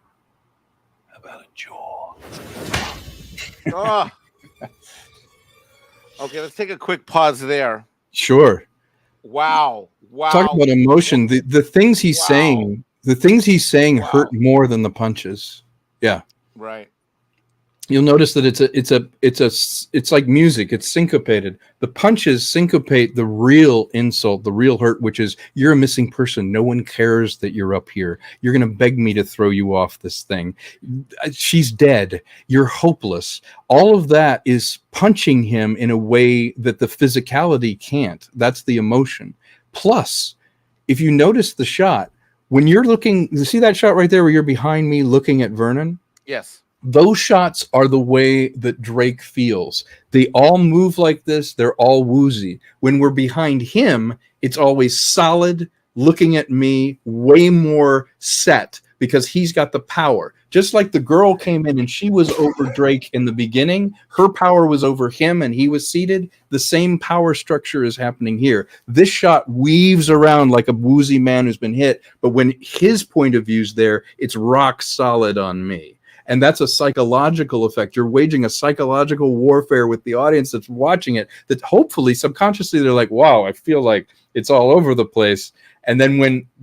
How about a jaw? Oh. Okay, let's take a quick pause there. Sure. Wow. Talk about emotion. The things he's saying, hurt more than the punches. Yeah. Right. You'll notice that it's like music. It's syncopated. The punches syncopate the real insult, the real hurt, which is you're a missing person. No one cares that you're up here. You're going to beg me to throw you off this thing. She's dead. You're hopeless. All of that is punching him in a way that the physicality can't. That's the emotion. Plus, if you notice the shot, when you're looking, you see that shot right there where you're behind me looking at Vernon? Yes. Those shots are the way that Drake feels. They all move like this. They're all woozy. When we're behind him, it's always solid, looking at me, way more set because he's got the power. Just like the girl came in and she was over Drake in the beginning, her power was over him and he was seated. The same power structure is happening here. This shot weaves around like a woozy man who's been hit, but when his point of view's there, it's rock solid on me. And that's a psychological effect. You're waging a psychological warfare with the audience that's watching it, that hopefully subconsciously they're like, wow, I feel like it's all over the place. And then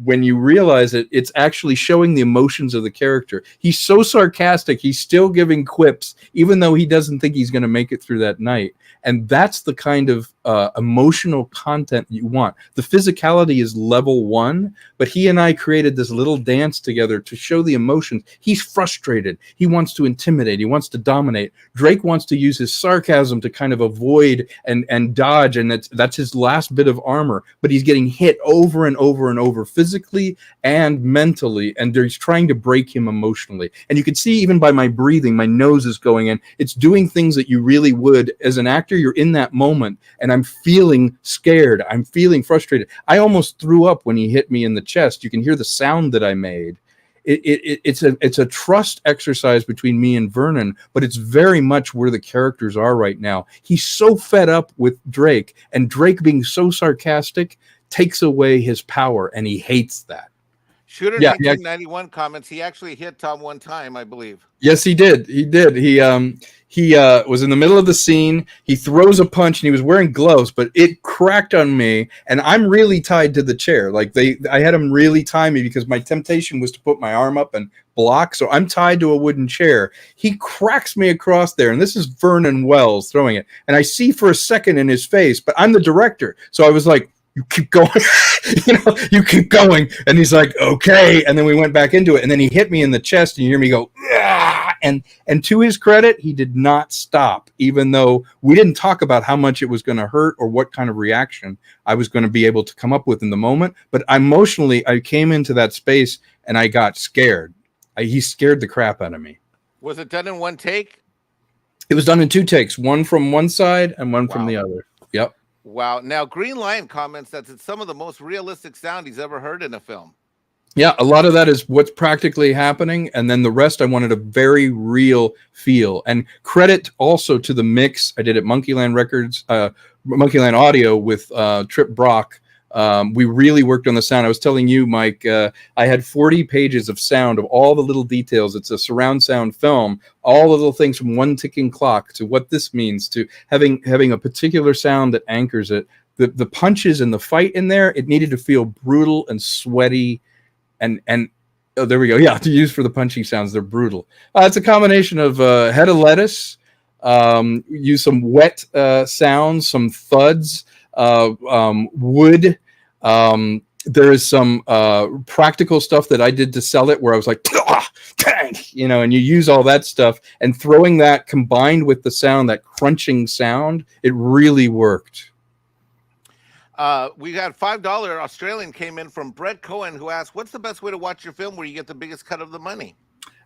when you realize it, it's actually showing the emotions of the character. He's so sarcastic. He's still giving quips, even though he doesn't think he's going to make it through that night. And that's the kind of emotional content you want. The physicality is level 1, but he and I created this little dance together to show the emotions. He's frustrated. He wants to intimidate. He wants to dominate. Drake wants to use his sarcasm to kind of avoid and dodge, and that's his last bit of armor. But he's getting hit over and over and over, physically and mentally, and he's trying to break him emotionally. And you can see even by my breathing, my nose is going in. It's doing things that you really would as an actor. You're in that moment, and I'm feeling scared. I'm feeling frustrated. I almost threw up when he hit me in the chest. You can hear the sound that I made. It's a trust exercise between me and Vernon, but it's very much where the characters are right now. He's so fed up with Drake, and Drake being so sarcastic takes away his power, and he hates that. Shooter 1991 comments. He actually hit Tom one time, I believe. Yes, he did. He did. He was in the middle of the scene. He throws a punch, and he was wearing gloves, but it cracked on me, and I'm really tied to the chair. Like I had him really tie me because my temptation was to put my arm up and block. So I'm tied to a wooden chair. He cracks me across there, and this is Vernon Wells throwing it, and I see for a second in his face, but I'm the director, so I was like, you keep going, you keep going. And he's like, okay. And then we went back into it. And then he hit me in the chest, and you hear me go, ah! And to his credit, he did not stop, even though we didn't talk about how much it was going to hurt or what kind of reaction I was going to be able to come up with in the moment. But emotionally, I came into that space and I got scared. He scared the crap out of me. Was it done in one take? It was done in 2 takes, one from one side and one from the other. Yep. Wow. Now, Green Lion comments that it's some of the most realistic sound he's ever heard in a film. Yeah, a lot of that is what's practically happening. And then the rest, I wanted a very real feel. And credit also to the mix I did at Monkeyland Records, Monkeyland Audio with Trip Brock, We really worked on the sound. I was telling you, Mike, I had 40 pages of sound of all the little details. It's a surround sound film, all the little things from one ticking clock to what this means to having a particular sound that anchors it. The punches and the fight in there, it needed to feel brutal and sweaty and oh, there we go. Yeah, to use for the punching sounds, they're brutal. It's a combination of head of lettuce, use some wet sounds, some thuds, wood. There is some practical stuff that I did to sell it where I was like, dang, you know, and you use all that stuff and throwing that combined with the sound, that crunching sound, it really worked. We got $5 Australian came in from Brett Cohen, who asked, what's the best way to watch your film where you get the biggest cut of the money?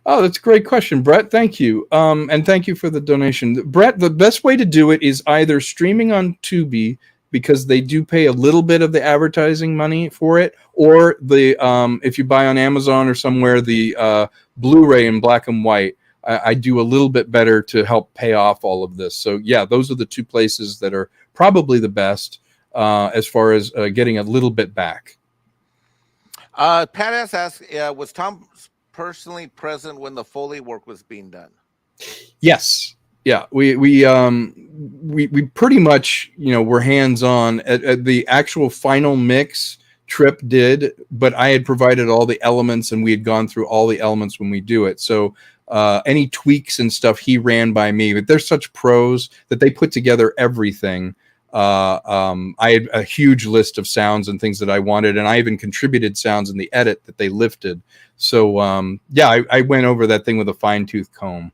Oh, that's a great question, Brett. Thank you. And thank you for the donation. Brett, the best way to do it is either streaming on Tubi, because they do pay a little bit of the advertising money for it, or the if you buy on Amazon or somewhere, the Blu-ray in black and white. I do a little bit better to help pay off all of this. So yeah, those are the two places that are probably the best as far as getting a little bit back. Pat S. asks, was Tom personally present when the Foley work was being done? Yes. Yeah, we pretty much, you know, were hands-on at the actual final mix. Trip did, but I had provided all the elements and we had gone through all the elements when we do it. So any tweaks and stuff he ran by me, but they're such pros that they put together everything. I had a huge list of sounds and things that I wanted, and I even contributed sounds in the edit that they lifted. So yeah, I went over that thing with a fine-tooth comb.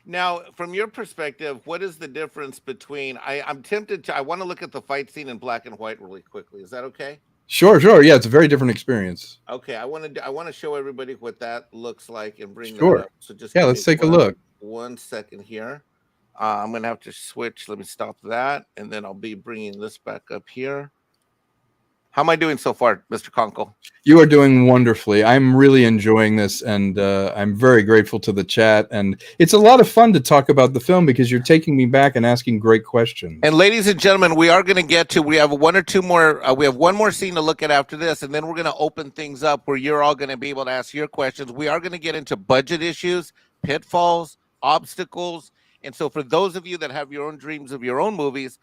Now, from your perspective, what is the difference between? I'm tempted to. I want to look at the fight scene in black and white really quickly. Is that okay? Sure. Yeah, it's a very different experience. Okay, I want to show everybody what that looks like and bring that up. So just let's take a look. 1 second here. I'm gonna have to switch. Let me stop that, and then I'll be bringing this back up here. How am I doing so far, Mr. Konkle? You are doing wonderfully. I'm really enjoying this, and I'm very grateful to the chat. And it's a lot of fun to talk about the film because you're taking me back and asking great questions. And ladies and gentlemen, we are going to get to, we have one or two more, we have one more scene to look at after this, and then we're going to open things up where you're all going to be able to ask your questions. We are going to get into budget issues, pitfalls, obstacles. And so for those of you that have your own dreams of your own movies,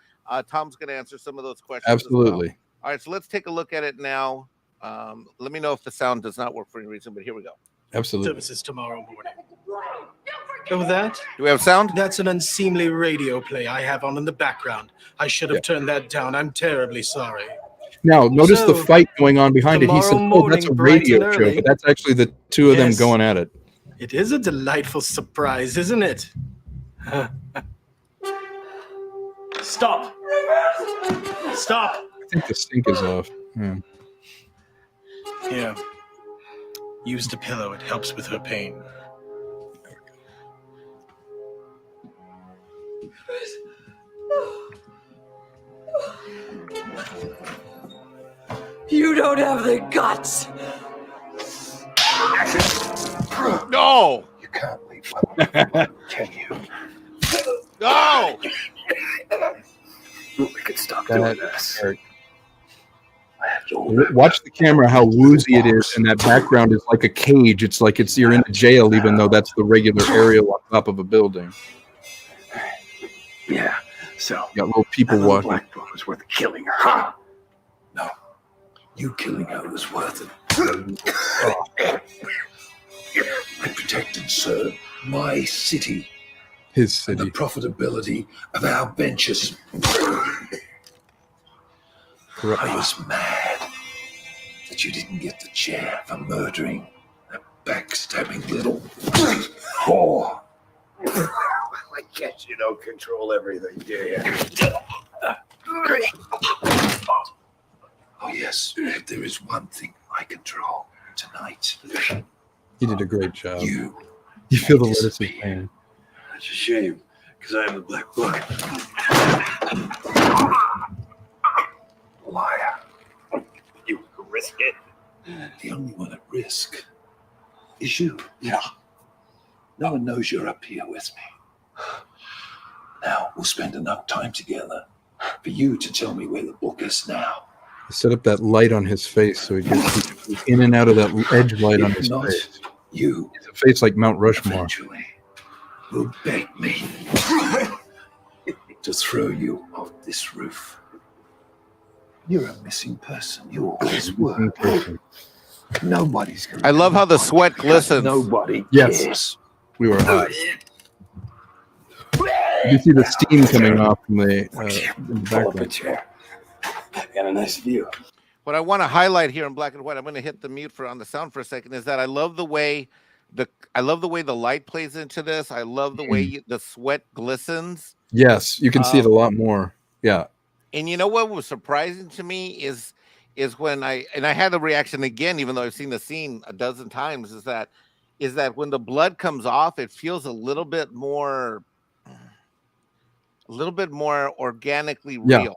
Tom's going to answer some of those questions. Absolutely. As well. All right, so let's take a look at it now. Let me know if the sound does not work for any reason, but here we go. Absolutely. Services tomorrow morning. Oh, that? Do we have sound? That's an unseemly radio play I have on in the background. I should have turned that down. I'm terribly sorry. Now, notice the fight going on behind it. He said, oh, that's a radio show, but that's actually the two of them going at it. It is a delightful surprise, isn't it? Stop! Stop! I think the sink is off. Yeah. Here. Use the pillow. It helps with her pain. You don't have the guts. No! You can't leave one, can you? No! We could stop doing this. Watch the camera, how woozy it is, and that background is like a cage. It's like you're in a jail, even though that's the regular aerial on top of a building. Yeah, so you got little people watching. Black girl was worth killing her, huh? No, you killing her was worth it. I protected, sir, my city. His city. And the profitability of our ventures. I was mad that you didn't get the chair for murdering that backstabbing little whore. I guess you don't control everything, do you? Oh, yes, but there is one thing I control tonight. You did a great job. You feel the lettuce in pain. That's a shame, because I am the Black Book. Liar. You risk it. The only one at risk is you. Yeah. No one knows you're up here with me. Now we'll spend enough time together for you to tell me where the book is now. Set up that light on his face so he gets in and out of that edge light on his face. You It's a face like Mount Rushmore. eventually will beg me to throw you off this roof. You're a missing person. You always were. Nobody's going to. I love how the sweat glistens. Nobody Yes. cares. We were hot. You see the steam coming off from the, in the Pull up a background. chair. Got a nice view. What I want to highlight here in black and white, I'm going to hit the mute for on the sound for a second, is that I love the way the light plays into this. I love the way the sweat glistens. Yes, you can see it a lot more. Yeah. And you know what was surprising to me is when I had the reaction again, even though I've seen the scene a dozen times, is that when the blood comes off, it feels a little bit more organically real. Yeah.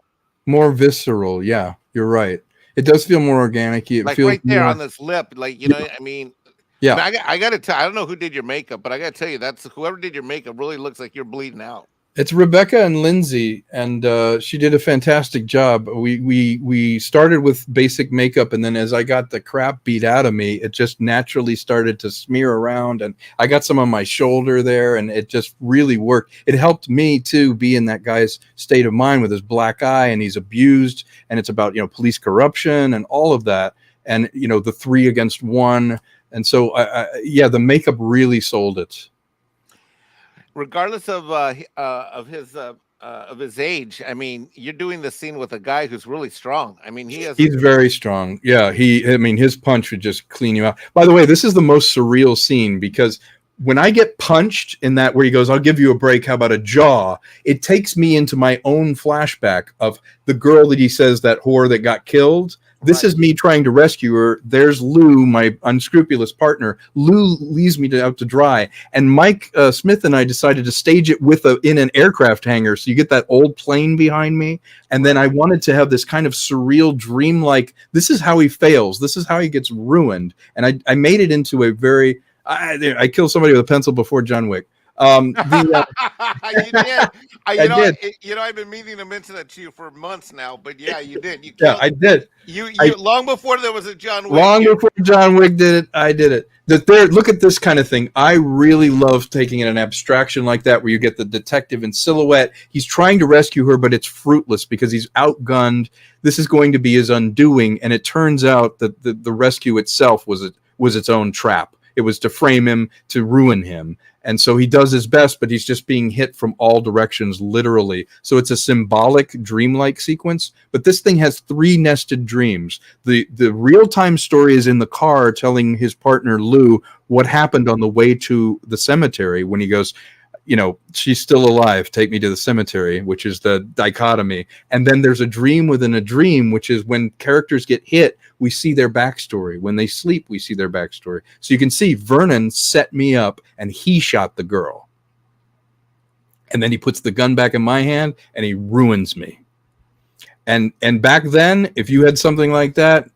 More visceral. Yeah, you're right. It does feel more organic. It like feels right there more, on this lip, like, you know, I mean, yeah. I got to tell, I don't know who did your makeup, but I got to tell you, that's whoever did your makeup really looks like you're bleeding out. It's Rebecca and Lindsay, and she did a fantastic job. We started with basic makeup, and then as I got the crap beat out of me, it just naturally started to smear around, and I got some on my shoulder there, and it just really worked. It helped me too be in that guy's state of mind with his black eye, and he's abused, and it's about, you know, police corruption and all of that, and, you know, the 3 against 1, and so yeah, the makeup really sold it. Regardless of his age, I mean, you're doing the scene with a guy who's really strong. I mean, he's very strong. Yeah, I mean, his punch would just clean you out. By the way, this is the most surreal scene because when I get punched in that where he goes, "I'll give you a break, how about a jaw?" It takes me into my own flashback of the girl that he says, that whore that got killed. This is me trying to rescue her. There's Lou, my unscrupulous partner. Lou leaves me out to dry. And Mike Smith and I decided to stage it in an aircraft hangar. So you get that old plane behind me. And then I wanted to have this kind of surreal, dreamlike, this is how he fails. This is how he gets ruined. And I made it into a very, I killed somebody with a pencil before John Wick. You did. I did. You know, I've been meaning to mention that to you for months now, but yeah, you did. Yeah, I did. You long before there was a John Wick. Long before John Wick did it, I did it. Look at this kind of thing. I really love taking an abstraction like that where you get the detective in silhouette. He's trying to rescue her, but it's fruitless because he's outgunned. This is going to be his undoing, and it turns out that the rescue itself was its own trap. It was to frame him, to ruin him. And so he does his best, but he's just being hit from all directions, literally. So it's a symbolic, dreamlike sequence. But this thing has 3 nested dreams. The real-time story is in the car telling his partner, Lou, what happened on the way to the cemetery when he goes, you know, she's still alive, take me to the cemetery, which is the dichotomy. And then there's a dream within a dream, which is when characters get hit, we see their backstory. When they sleep, we see their backstory. So you can see Vernon set me up and he shot the girl. And then he puts the gun back in my hand and he ruins me. And back then, if you had something like that,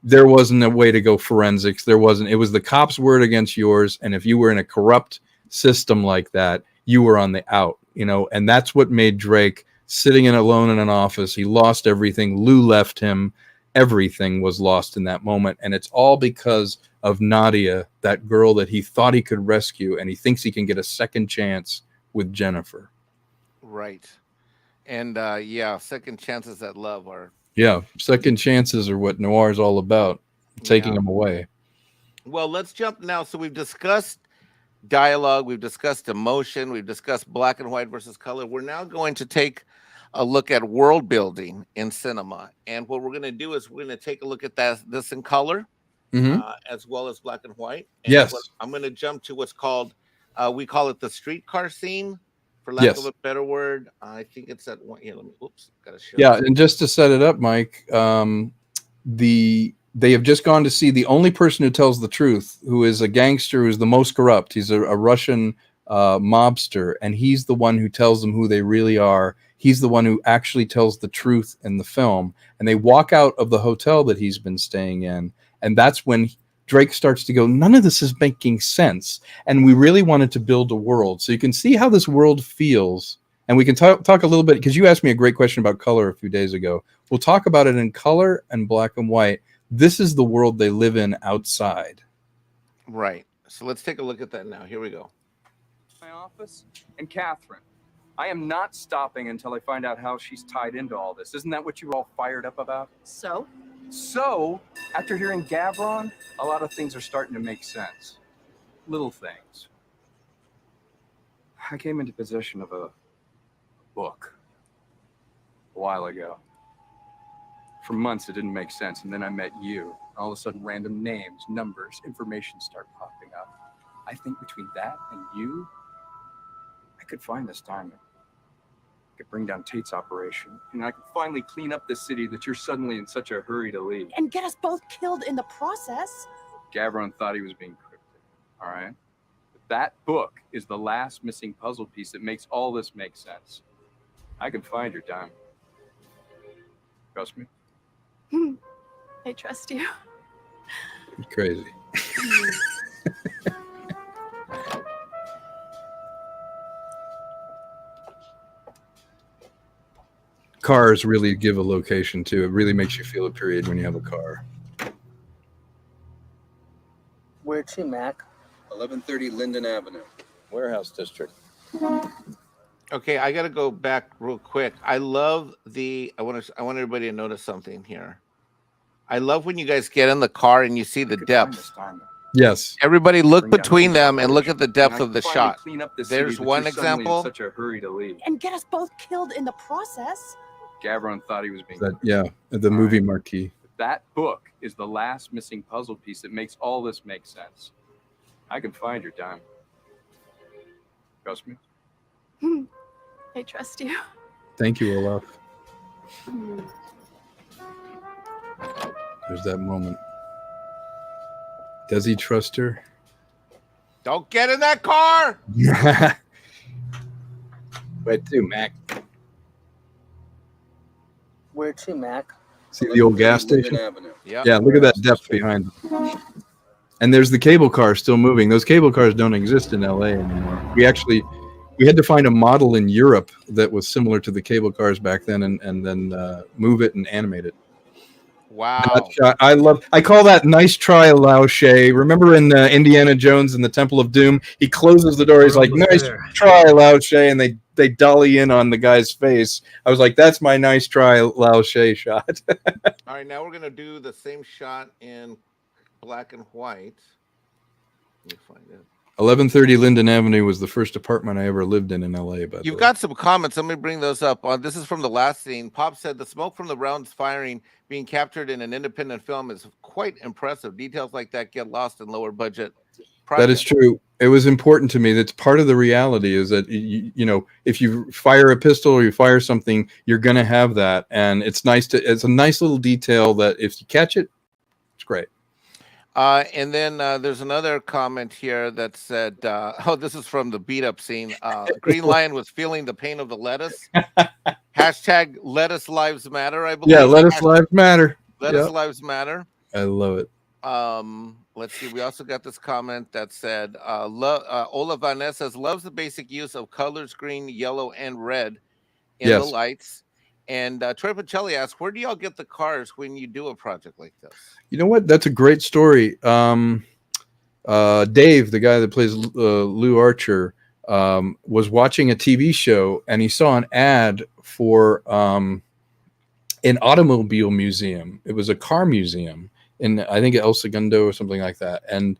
there wasn't a way to go forensics. It was the cop's word against yours. And if you were in a corrupt system like that, you were on the out, you know, and that's what made Drake sitting alone in an office. He lost everything. Lou left him. Everything was lost in that moment. And it's all because of Nadia, that girl that he thought he could rescue. And he thinks he can get a second chance with Jennifer. Right. And yeah, second chances at love are. Yeah. Second chances are what noir is all about. Taking them away. Well, let's jump now. So we've discussed dialogue, we've discussed emotion, we've discussed black and white versus color. We're now going to take a look at world building in cinema, and what we're going to do is we're going to take a look at this in color, as well as black and white. And yes, I'm going to jump to what's called we call it the streetcar scene, for lack of a better word. I think it's that one. Yeah, let me. Oops, gotta show. Yeah, and just to set it up, Mike, they have just gone to see the only person who tells the truth, who is a gangster, who's the most corrupt. He's a Russian mobster, and he's the one who tells them who they really are. He's the one who actually tells the truth in the film. And they walk out of the hotel that he's been staying in, and that's when Drake starts to go, none of this is making sense. And we really wanted to build a world. So you can see how this world feels And we can talk a little bit, because you asked me a great question about color a few days ago. We'll talk about it in color and black and white. This is the world they live in outside. Right. So let's take a look at that now. Here we go. My office. And Catherine, I am not stopping until I find out how she's tied into all this. Isn't that what you were all fired up about? So? So, after hearing Gavron, a lot of things are starting to make sense. Little things. I came into possession of a book a while ago. For months, it didn't make sense, and then I met you. All of a sudden, random names, numbers, information start popping up. I think between that and you, I could find this diamond. I could bring down Tate's operation, and I could finally clean up this city that you're suddenly in such a hurry to leave. And get us both killed in the process. Gavron thought he was being cryptic, all right? But that book is the last missing puzzle piece that makes all this make sense. I can find your diamond. Trust me? I trust you. It's crazy. Cars really give a location too. It really makes you feel a period when you have a car. Where to, Mac? 1130 Linden Avenue, Warehouse District. Okay, I got to go back real quick. I love I want everybody to notice something here. I love when you guys get in the car and you see the depth. Yes. Everybody look between them and look at the depth of the shot. There's one example. Such a hurry to leave. And get us both killed in the process. Gavron thought he was being That, yeah, the movie marquee. That book is the last missing puzzle piece that makes all this make sense. I can find your diamond. Trust me? I trust you. Thank you, Olaf. There's that moment. Does he trust her? Don't get in that car. Wait, too, Mac. Where to, Mac? See the old gas station? Yeah. Yeah, look at that depth behind them. And there's the cable car still moving. Those cable cars don't exist in LA anymore. We had to find a model in Europe that was similar to the cable cars back then and then move it and animate it. Wow. I call that nice try, Lao Shay. Remember in Indiana Jones in the Temple of Doom, he closes the door. He's like, nice try, Lao Shay. And they dolly in on the guy's face. I was like, that's my nice try, Lao Shay shot. All right, now we're going to do the same shot in black and white. Let me find it. 1130 Linden Avenue was the first apartment I ever lived in LA. But You've got some comments. Let me bring those up. This is from the last scene. Pop said the smoke from the rounds firing being captured in an independent film is quite impressive. Details like that get lost in lower budget projects. That is true. It was important to me. That's part of the reality is that, you know, if you fire a pistol or you fire something, you're going to have that. And it's a nice little detail that if you catch it, it's great. And then there's another comment here that said, oh, this is from the beat up scene. Green Lion was feeling the pain of the lettuce. Hashtag lettuce lives matter, I believe. Yeah, lettuce lives matter. Lettuce lives matter. I love it. Let's see. We also got this comment that said, Ola Vanessa says, loves the basic use of colors, green, yellow, and red in the lights. And Troy Pacelli asks, where do y'all get the cars when you do a project like this? You know what? That's a great story. Dave, the guy that plays Lou Archer, was watching a TV show and he saw an ad for an automobile museum. It was a car museum in, I think, El Segundo or something like that. And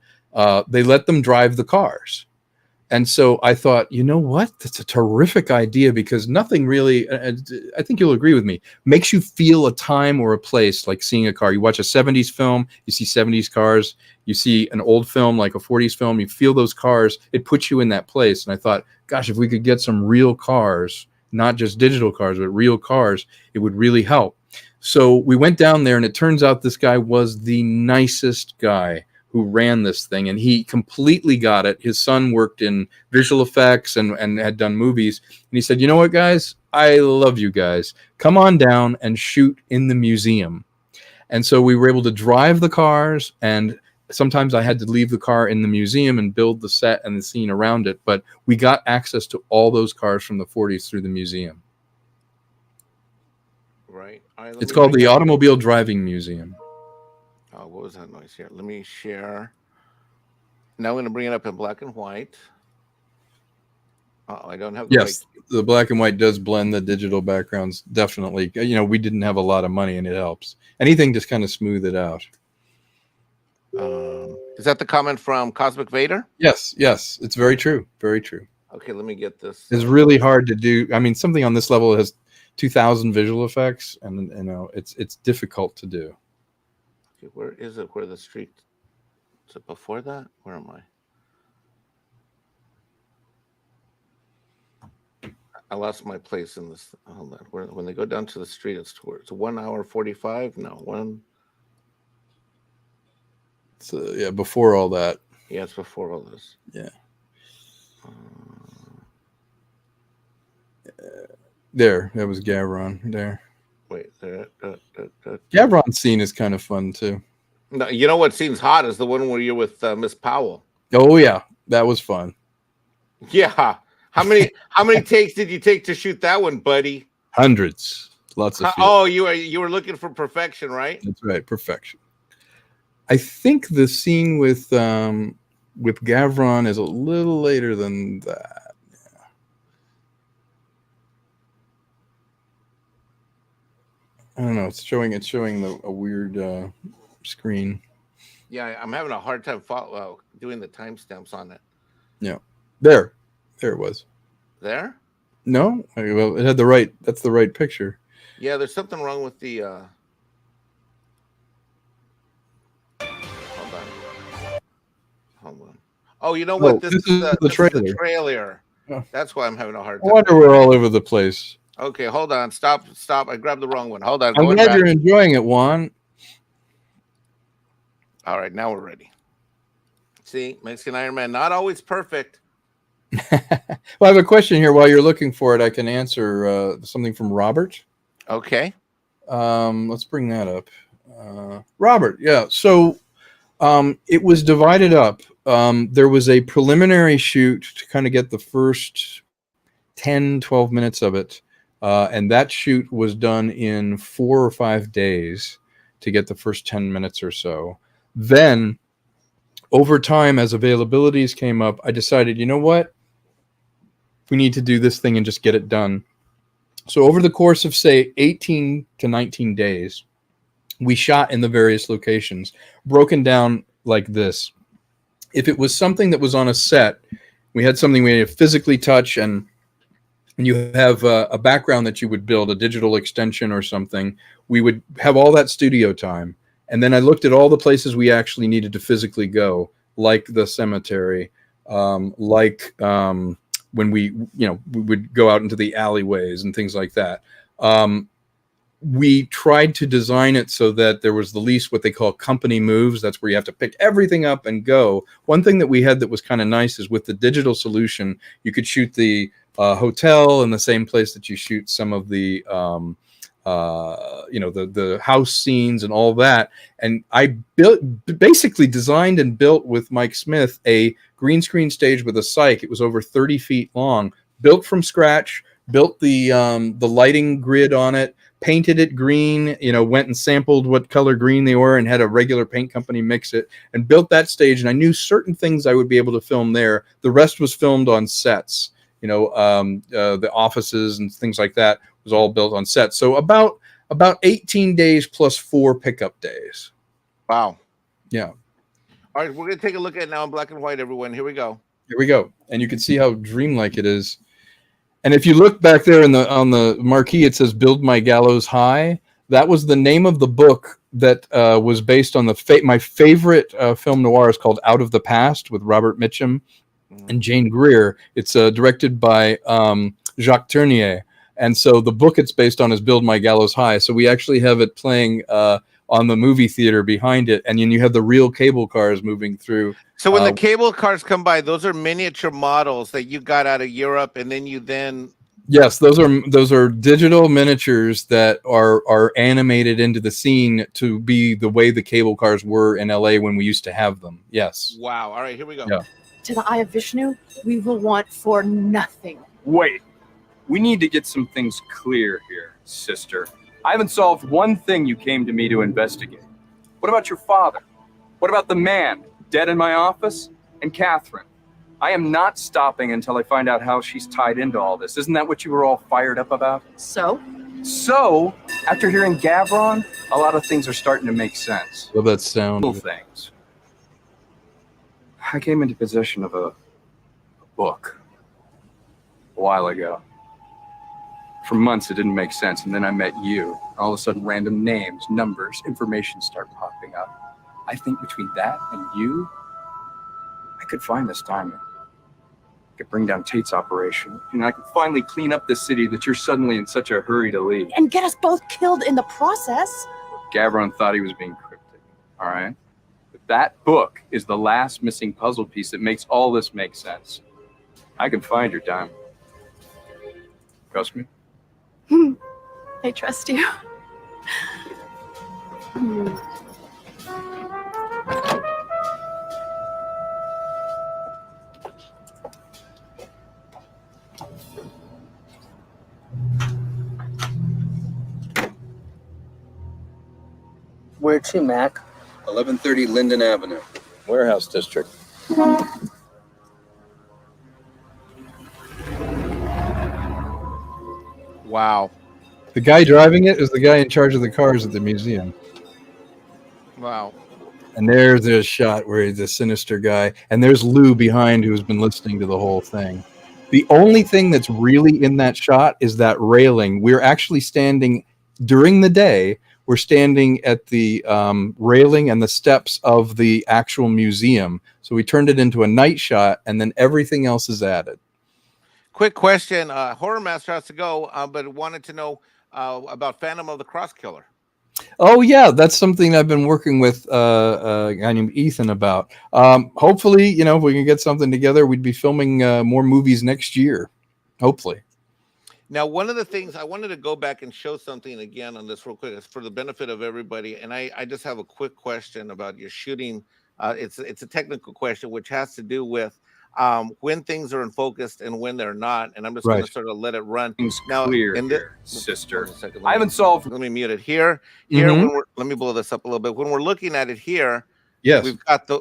they let them drive the cars. And so I thought, you know what? That's a terrific idea because nothing really, I think you'll agree with me, makes you feel a time or a place like seeing a car. You watch a 70s film, you see 70s cars. You see an old film like a 40s film, you feel those cars. It puts you in that place. And I thought, gosh, if we could get some real cars, not just digital cars, but real cars, it would really help. So we went down there and it turns out this guy was the nicest guy who ran this thing, and he completely got it. His son worked in visual effects and had done movies. And he said, you know what, guys? I love you guys. Come on down and shoot in the museum. And so we were able to drive the cars, and sometimes I had to leave the car in the museum and build the set and the scene around it. But we got access to all those cars from the 40s through the museum. Right. All right, It's called the Automobile Driving Museum. Oh, what was that noise here? Let me share. Now I'm going to bring it up in black and white. I don't have the Yes, the black and white does blend the digital backgrounds, definitely. You know, we didn't have a lot of money, and it helps. Anything just kind of smooth it out. Is that the comment from Cosmic Vader? Yes, it's very true. Very true. Okay, let me get this. It's really hard to do. I mean, something on this level has 2,000 visual effects, and you know, it's difficult to do. Okay, where is it? Where the street? Is it before that? Where am I? I lost my place in this. Hold on. When they go down to the street, it's 1 hour 45. No, one. So yeah, before all that. Yeah, it's before all this. Yeah. There, that was Gavron. There. Wait, Gavron's scene is kind of fun too. No, you know what scene's hot is the one where you're with Miss Powell. Oh yeah, that was fun. Yeah. How many takes did you take to shoot that one, buddy? Hundreds. Lots of. Oh, you were looking for perfection, right? That's right, perfection. I think the scene with Gavron is a little later than that. Yeah. I don't know. It's showing a weird screen. Yeah, I'm having a hard time doing the timestamps on it. Yeah, there it was. There? No, well, it had the right. That's the right picture. Yeah, there's something wrong with the. Hold on. Oh, you know what? This is the trailer. Oh. That's why I'm having a hard I time. wonder we're all over the place. Okay, hold on. Stop. I grabbed the wrong one. Hold on. I'm glad you're enjoying it, Juan. All right, now we're ready. See, Mexican Iron Man, not always perfect. Well, I have a question here. While you're looking for it, I can answer something from Robert. Okay. Let's bring that up. Robert, yeah. So it was divided up. There was a preliminary shoot to kind of get the first 10, 12 minutes of it. And that shoot was done in 4 or 5 days to get the first 10 minutes or so. Then, over time, as availabilities came up, I decided, you know what? We need to do this thing and just get it done. So over the course of, say, 18 to 19 days, we shot in the various locations, broken down like this. If it was something that was on a set, we had something we had to physically touch, and you have a background that you would build, a digital extension or something, we would have all that studio time. And then I looked at all the places we actually needed to physically go, like the cemetery, when we would go out into the alleyways and things like that. We tried to design it so that there was the least what they call company moves. That's where you have to pick everything up and go. One thing that we had that was kind of nice is with the digital solution, you could shoot the hotel in the same place that you shoot some of the the house scenes and all that. And I basically designed and built with Mike Smith a green screen stage with a cyc. It was over 30 feet long, built from scratch, built the lighting grid on it, painted it green, went and sampled what color green they were and had a regular paint company mix it, and built that stage. And I knew certain things I would be able to film there. The rest was filmed on sets. The offices and things like that was all built on set. So about 18 days plus 4 pickup days. Wow. Yeah. All right, we're going to take a look at it now in black and white, everyone. Here we go. Here we go. And you can see how dreamlike it is. And if you look back there on the marquee, it says "Build My Gallows High." That was the name of the book that was based on my favorite film noir is called Out of the Past with Robert Mitchum and Jane Greer. It's directed by Jacques Tournier. And so the book it's based on is Build My Gallows High. So we actually have it playing on the movie theater behind it. And then you have the real cable cars moving through. So when the cable cars come by, those are miniature models that you got out of Europe, and then Yes, those are digital miniatures that are animated into the scene to be the way the cable cars were in LA when we used to have them. Yes. Wow. All right, here we go. Yeah. To the Eye of Vishnu, we will want for nothing. Wait, we need to get some things clear here, sister. I haven't solved one thing you came to me to investigate. What about your father? What about the man dead in my office? And Catherine? I am not stopping until I find out how she's tied into all this. Isn't that what you were all fired up about? So? So, after hearing Gavron, a lot of things are starting to make sense. Love that sound. Little things. I came into possession of a book a while ago. For months, it didn't make sense, and then I met you. All of a sudden, random names, numbers, information start popping up. I think between that and you, I could find this diamond. I could bring down Tate's operation, and I could finally clean up this city that you're suddenly in such a hurry to leave. And get us both killed in the process. Gavron thought he was being cryptic, all right? But that book is the last missing puzzle piece that makes all this make sense. I can find your diamond. Trust me? I trust you. Where to, Mac? 1130 Linden Avenue, Warehouse District. Wow. The guy driving it is the guy in charge of the cars at the museum. Wow. And there's a shot where he's a sinister guy. And there's Lou behind who's been listening to the whole thing. The only thing that's really in that shot is that railing. We're actually standing during the day. We're standing at the railing and the steps of the actual museum. So we turned it into a night shot, and then everything else is added. Quick question. Horror Master has to go, but wanted to know about Phantom of the Cross Killer. Oh yeah, that's something I've been working with a guy named Ethan about. Hopefully, you know, if we can get something together, we'd be filming more movies next year. Hopefully. Now, one of the things I wanted to go back and show something again on this real quick. It's for the benefit of everybody, and I just have a quick question about your shooting. It's a technical question which has to do with when things are in focus and when they're not, and I'm just going to sort of let it run. Now, clear in here, sister. I haven't solved. Let me mute it here. When let me blow this up a little bit. When we're looking at it here, yes,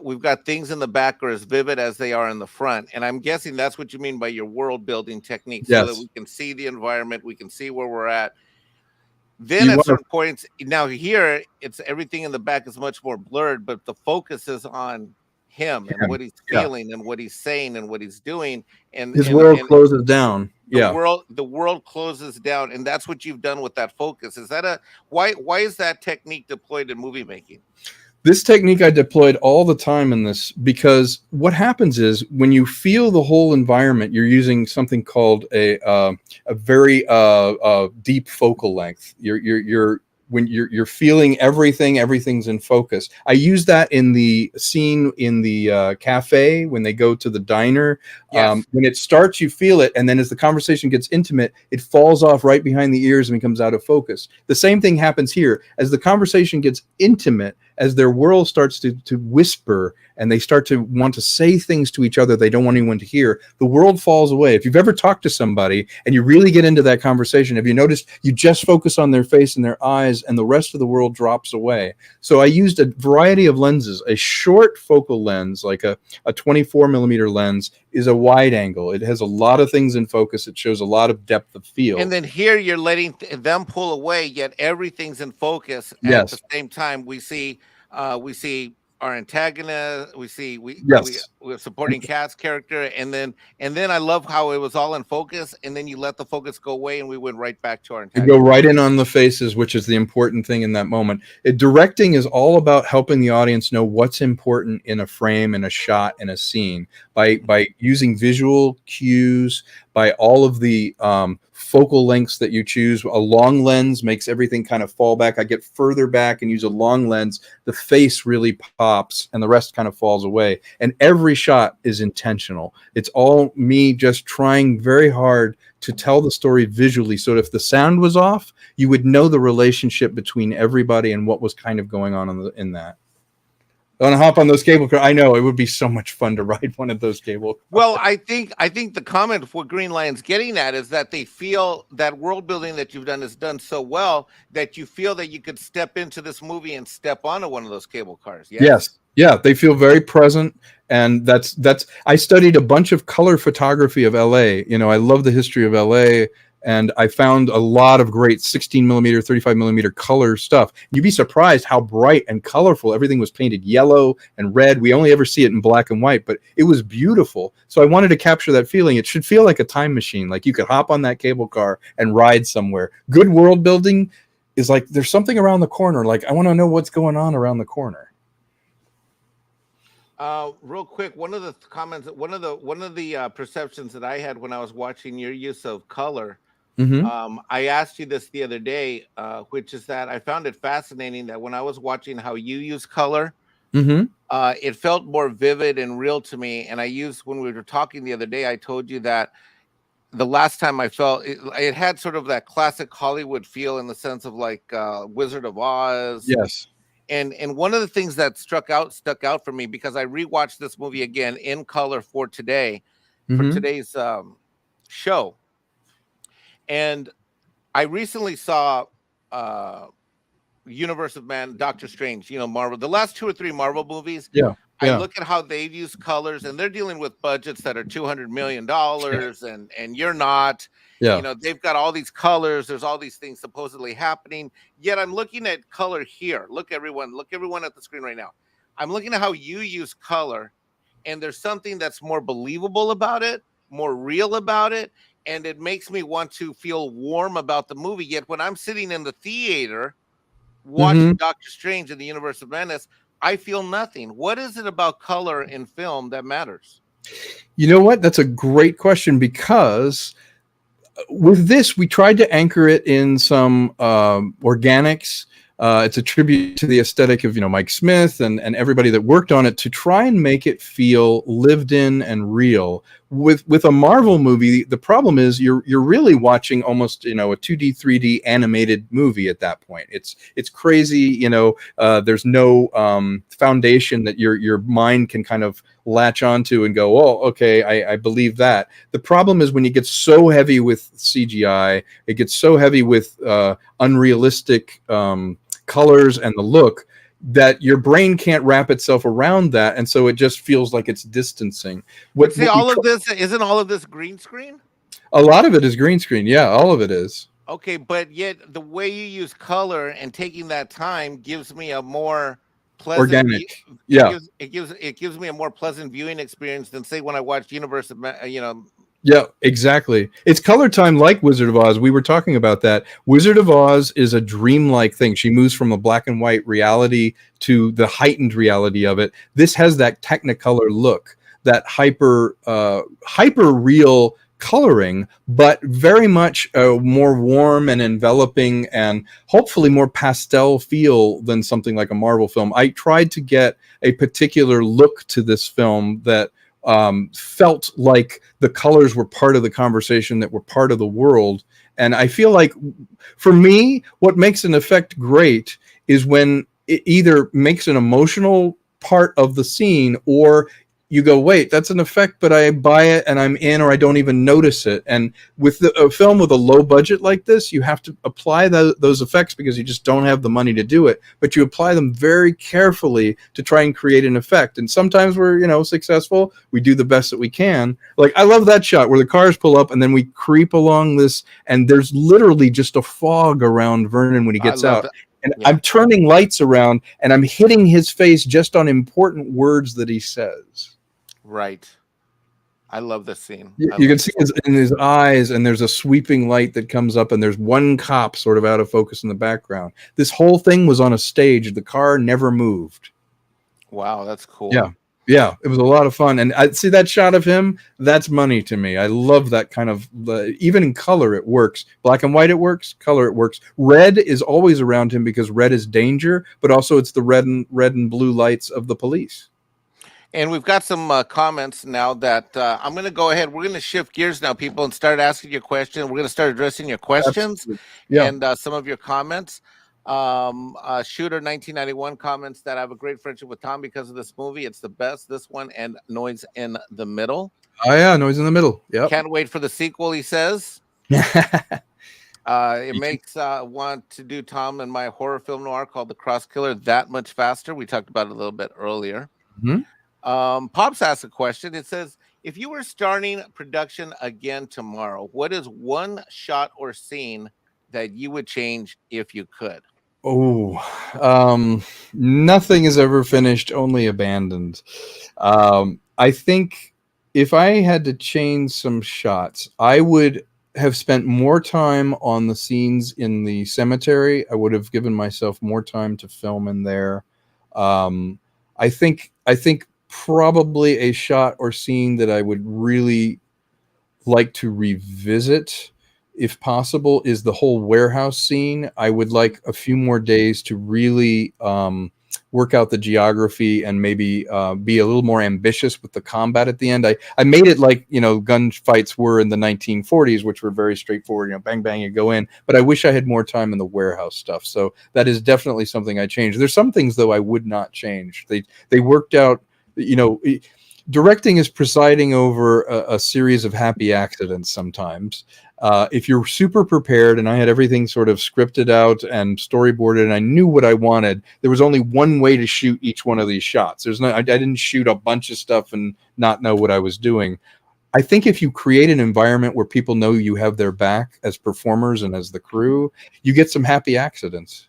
we've got things in the back are as vivid as they are in the front, and I'm guessing that's what you mean by your world building technique, so that we can see the environment, we can see where we're at. Then at certain points, now here it's everything in the back is much more blurred, but the focus is on him and what he's feeling and what he's saying and what he's doing, and his world closes down. The world closes down, and that's what you've done with that focus. Is that why is that technique deployed in movie making? This technique I deployed all the time in this, because what happens is when you feel the whole environment, you're using something called a very deep focal length. When you're feeling everything's in focus. I use that in the scene in the cafe when they go to the diner. Yes. When it starts, you feel it, and then as the conversation gets intimate, it falls off right behind the ears and becomes out of focus. The same thing happens here. As the conversation gets intimate, as their world starts to whisper and they start to want to say things to each other they don't want anyone to hear, the world falls away. If you've ever talked to somebody and you really get into that conversation, have you noticed you just focus on their face and their eyes and the rest of the world drops away? So I used a variety of lenses. A short focal lens, like a 24 millimeter lens, is a wide angle. It has a lot of things in focus. It shows a lot of depth of field. And then here you're letting them pull away, yet everything's in focus. At the same time, we see our antagonist. We're supporting Kat's character, and then I love how it was all in focus, and then you let the focus go away, and we went right back to our antagonist. You go right in on the faces, which is the important thing in that moment. Directing is all about helping the audience know what's important in a frame, in a shot, in a scene. by using visual cues, by all of the focal lengths that you choose. A long lens makes everything kind of fall back. I get further back and use a long lens. The face really pops and the rest kind of falls away. And every shot is intentional. It's all me just trying very hard to tell the story visually. So if the sound was off, you would know the relationship between everybody and what was kind of going on in that. I want to hop on those cable cars. I know it would be so much fun to ride one of those cable cars. Well, I think the comment what Green Lion's getting at is that they feel that world building that you've done is done so well that you feel that you could step into this movie and step onto one of those cable cars. Yes. Yeah, they feel very present. And that's I studied a bunch of color photography of LA. You know, I love the history of LA. And I found a lot of great 16 millimeter, 35 millimeter color stuff. You'd be surprised how bright and colorful everything was painted yellow and red. We only ever see it in black and white, but it was beautiful. So I wanted to capture that feeling. It should feel like a time machine, like you could hop on that cable car and ride somewhere. Good world building is like there's something around the corner. Like I want to know what's going on around the corner. Real quick, one of the comments, one of the perceptions that I had when I was watching your use of color. I asked you this the other day, which is that I found it fascinating that when I was watching how you use color, it felt more vivid and real to me. And when we were talking the other day, I told you that the last time I felt it had sort of that classic Hollywood feel in the sense of like Wizard of Oz. Yes. And one of the things that stuck out for me, because I rewatched this movie again in color for today, for today's show. And I recently saw Universe of Man, Doctor Strange, Marvel, the last 2 or 3 Marvel movies. I look at how they've used colors, and they're dealing with budgets that are $200 million, and you're not. They've got all these colors. There's all these things supposedly happening. Yet I'm looking at color here. Look everyone at the screen right now. I'm looking at how you use color, and there's something that's more believable about it, more real about it. And it makes me want to feel warm about the movie. Yet when I'm sitting in the theater watching Doctor Strange in the Universe of Madness, I feel nothing. What is it about color in film that matters? You know what? That's a great question, because with this, we tried to anchor it in some organics. It's a tribute to the aesthetic of Mike Smith and everybody that worked on it to try and make it feel lived in and real. With a Marvel movie, the problem is you're really watching almost a 2D 3D animated movie at that point. It's crazy. There's no foundation that your mind can kind of latch onto and go, oh, okay, I believe that. The problem is when you get so heavy with CGI, it gets so heavy with unrealistic colors and the look that your brain can't wrap itself around that, and so it just feels like it's distancing. Isn't all of this green screen? A lot of it is green screen. Yeah, all of it is. Okay, but yet the way you use color and taking that time gives me a more pleasant organic. It gives me a more pleasant viewing experience than say when I watched Universe of Yeah, exactly. It's color time like Wizard of Oz. We were talking about that. Wizard of Oz is a dreamlike thing. She moves from a black and white reality to the heightened reality of it. This has that Technicolor look, that hyper real coloring, but very much more warm and enveloping and hopefully more pastel feel than something like a Marvel film. I tried to get a particular look to this film that felt like the colors were part of the conversation, that were part of the world. And I feel like, for me, what makes an effect great is when it either makes an emotional part of the scene, or you go, wait, that's an effect, but I buy it and I'm in, or I don't even notice it. And with a film with a low budget like this, you have to apply those effects because you just don't have the money to do it. But you apply them very carefully to try and create an effect. And sometimes we're, successful. We do the best that we can. Like, I love that shot where the cars pull up and then we creep along this, and there's literally just a fog around Vernon when he gets out. And I'm turning lights around and I'm hitting his face just on important words that he says. Right. I love this scene. You can see in his eyes, and there's a sweeping light that comes up, and there's one cop sort of out of focus in the background. This whole thing was on a stage. The car never moved. Wow, that's cool. Yeah. Yeah, it was a lot of fun, and I see that shot of him. That's money to me. I love that kind of. Even in color, it works. Black and white, it works. Color, it works. Red is always around him because red is danger, but also it's the red and blue lights of the police. And we've got some comments now that I'm going to go ahead. We're going to shift gears now, people, and start asking your questions. We're going to start addressing your questions and some of your comments. Shooter 1991 comments that I have a great friendship with Tom because of this movie. It's the best. This one and Noise in the Middle. Oh yeah, Noise in the Middle. Yeah. Can't wait for the sequel. He says. It makes want to do Tom and my horror film noir called The Cross Killer that much faster. We talked about it a little bit earlier. Pops asked a question. It says, if you were starting production again tomorrow, what is one shot or scene that you would change if you could? Nothing is ever finished, only abandoned. I think if I had to change some shots, I would have spent more time on the scenes in the cemetery. I would have given myself more time to film in there. I think probably a shot or scene that I would really like to revisit, if possible, is the whole warehouse scene. I would like a few more days to really work out the geography and maybe be a little more ambitious with the combat at the end. I made it like, gunfights were in the 1940s, which were very straightforward, bang, bang, you go in. But I wish I had more time in the warehouse stuff. So that is definitely something I changed. There's some things, though, I would not change. They worked out, directing is presiding over a series of happy accidents sometimes. If you're super prepared, and I had everything sort of scripted out and storyboarded, and I knew what I wanted, there was only one way to shoot each one of these shots. I didn't shoot a bunch of stuff and not know what I was doing. I think if you create an environment where people know you have their back as performers and as the crew, you get some happy accidents.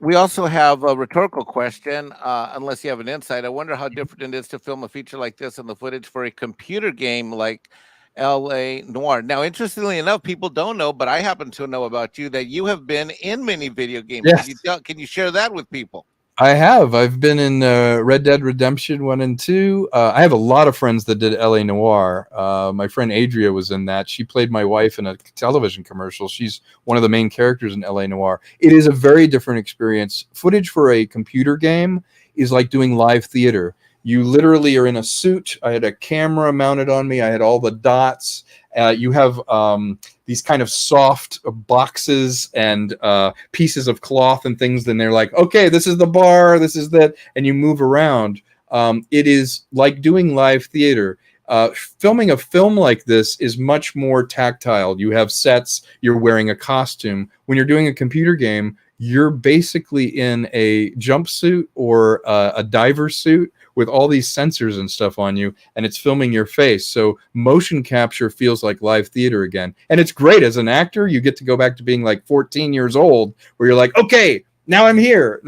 We also have a rhetorical question, unless you have an insight. I wonder how different it is to film a feature like this and the footage for a computer game like L.A. Noire. Now, interestingly enough, people don't know, but I happen to know about you that you have been in many video games. Yes. Can you share that with people? I have. I've been in Red Dead Redemption 1 and 2. I have a lot of friends that did L.A. Noire. My friend Adria was in that. She played my wife in a television commercial. She's one of the main characters in L.A. Noire. It is a very different experience. Footage for a computer game is like doing live theater. You literally are in a suit. I had a camera mounted on me. I had all the dots. You have these kind of soft boxes and pieces of cloth and things. Then they're like, okay, this is the bar, this is that, and you move around. It is like doing live theater. Filming a film like this is much more tactile. You have sets, you're wearing a costume. When you're doing a computer game, you're basically in a jumpsuit or a diver suit with all these sensors and stuff on you, and it's filming your face. So motion capture feels like live theater again. And it's great. As an actor, you get to go back to being like 14 years old, where you're like, okay, now I'm here.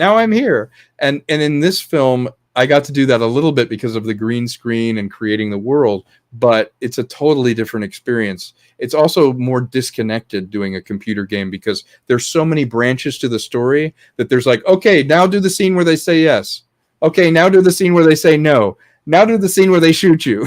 And in this film, I got to do that a little bit because of the green screen and creating the world, but it's a totally different experience. It's also more disconnected doing a computer game because there's so many branches to the story that there's like, okay, now do the scene where they say yes. Okay, now do the scene where they say no. Now do the scene where they shoot you,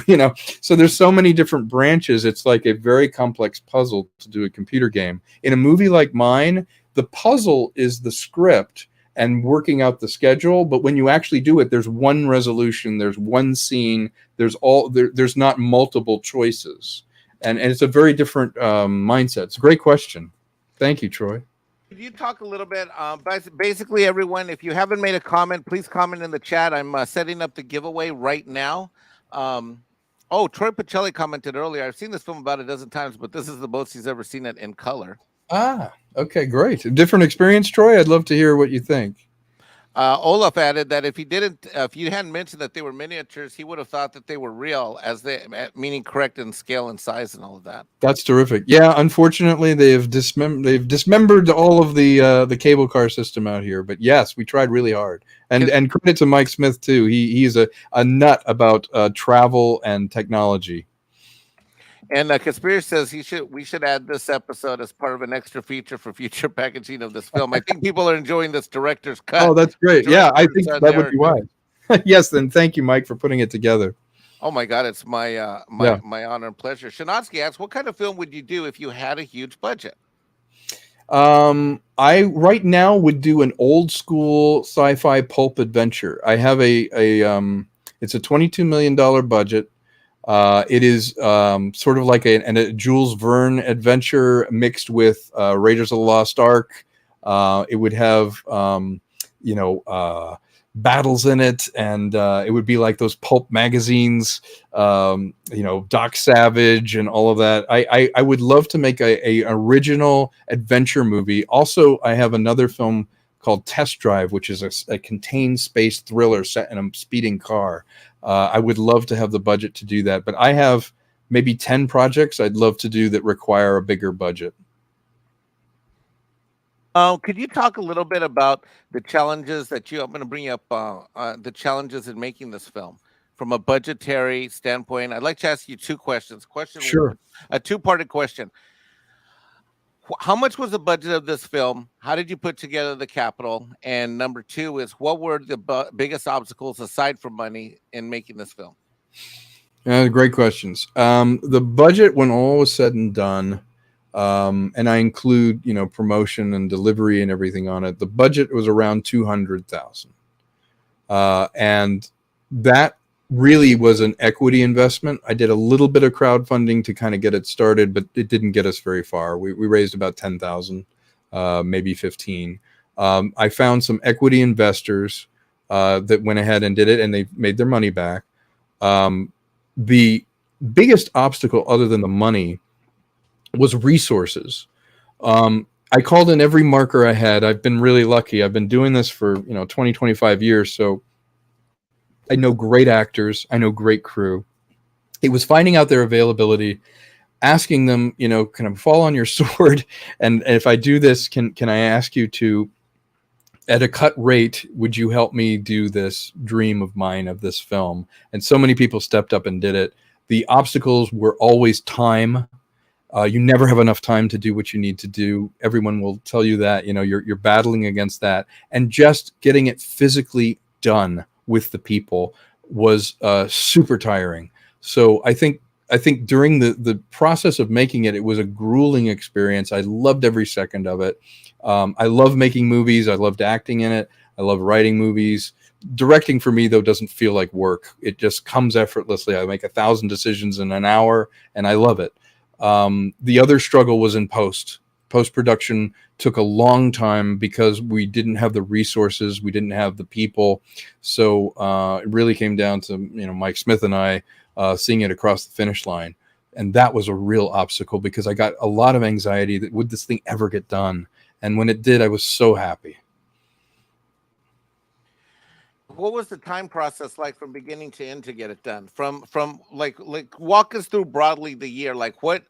So there's so many different branches. It's like a very complex puzzle to do a computer game. In a movie like mine, the puzzle is the script and working out the schedule, but when you actually do it, there's one resolution, there's one scene, there's not multiple choices. And it's a very different mindset. It's a great question. Thank you, Troy. Could you talk a little bit? Basically, everyone, if you haven't made a comment, please comment in the chat. I'm setting up the giveaway right now. Troy Pacelli commented earlier. I've seen this film about a dozen times, but this is the most he's ever seen it in color. Okay, great. A different experience, Troy. I'd love to hear what you think. Olaf added that if you hadn't mentioned that they were miniatures, he would have thought that they were real, meaning correct in scale and size and all of that. That's terrific. Yeah, unfortunately, they've dismembered all of the cable car system out here. But yes, we tried really hard. And credit to Mike Smith too. He's a nut about travel and technology. And Conspiracy says we should add this episode as part of an extra feature for future packaging of this film. I think people are enjoying this director's cut. Oh, that's great. Yeah, I think that would be wise. Yes, then thank you, Mike, for putting it together. Oh my God, it's my my honor and pleasure. Shanatsky asks, what kind of film would you do if you had a huge budget? I right now would do an old school sci-fi pulp adventure. I have it's a $22 million budget. It is sort of like a Jules Verne adventure mixed with Raiders of the Lost Ark. It would have battles in it, and it would be like those pulp magazines, Doc Savage and all of that. I would love to make a original adventure movie. Also, I have another film called Test Drive, which is a contained space thriller set in a speeding car. I would love to have the budget to do that, but I have maybe 10 projects I'd love to do that require a bigger budget. Could you talk a little bit about the challenges that I'm going to bring up the challenges in making this film from a budgetary standpoint? I'd like to ask you two questions. Sure. One, a two-parted question. How much was the budget of this film? How did you put together the capital? And number two is, what were the biggest obstacles aside from money in making this film? Great questions. The budget, when all was said and done, and I include, promotion and delivery and everything on it, the budget was around $200,000. And that really was an equity investment. I did a little bit of crowdfunding to kind of get it started, but it didn't get us very far. We raised about 10,000, maybe 15. I found some equity investors that went ahead and did it, and they made their money back. The biggest obstacle, other than the money, was resources. I called in every marker I had. I've been really lucky. I've been doing this for 20, 25 years, so I know great actors. I know great crew. It was finding out their availability, asking them, can I fall on your sword? And if I do this, can I ask you to, at a cut rate, would you help me do this dream of mine of this film? And so many people stepped up and did it. The obstacles were always time. You never have enough time to do what you need to do. Everyone will tell you that, you're battling against that. And just getting it physically done with the people was super tiring. So I think during the process of making it, it was a grueling experience. I loved every second of it. I love making movies. I loved acting in it. I love writing movies. Directing for me, though, doesn't feel like work. It just comes effortlessly. I make 1,000 decisions in an hour, and I love it. The other struggle was in post-production. Took a long time because we didn't have the resources, we didn't have the people. So it really came down to Mike Smith and I seeing it across the finish line, and that was a real obstacle because I got a lot of anxiety that would this thing ever get done, and when it did, I was so happy. What was the time process like from beginning to end to get it done? From like walk us through broadly the year. Like what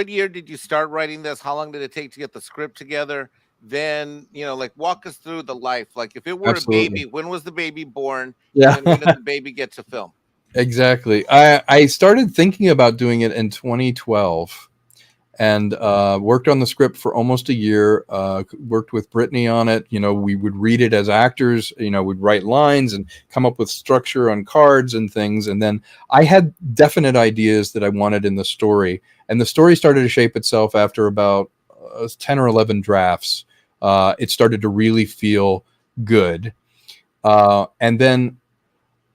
year did you start writing this? How long did it take to get the script together? Then, walk us through the life. Like if it were Absolutely. a baby, when was the baby born? Yeah. And when did the baby get to film? Exactly. I started thinking about doing it in 2012 and worked on the script for almost a year, worked with Brittany on it. We would read it as actors, we'd write lines and come up with structure on cards and things. And then I had definite ideas that I wanted in the story. And the story started to shape itself after about 10 or 11 drafts. It started to really feel good. And then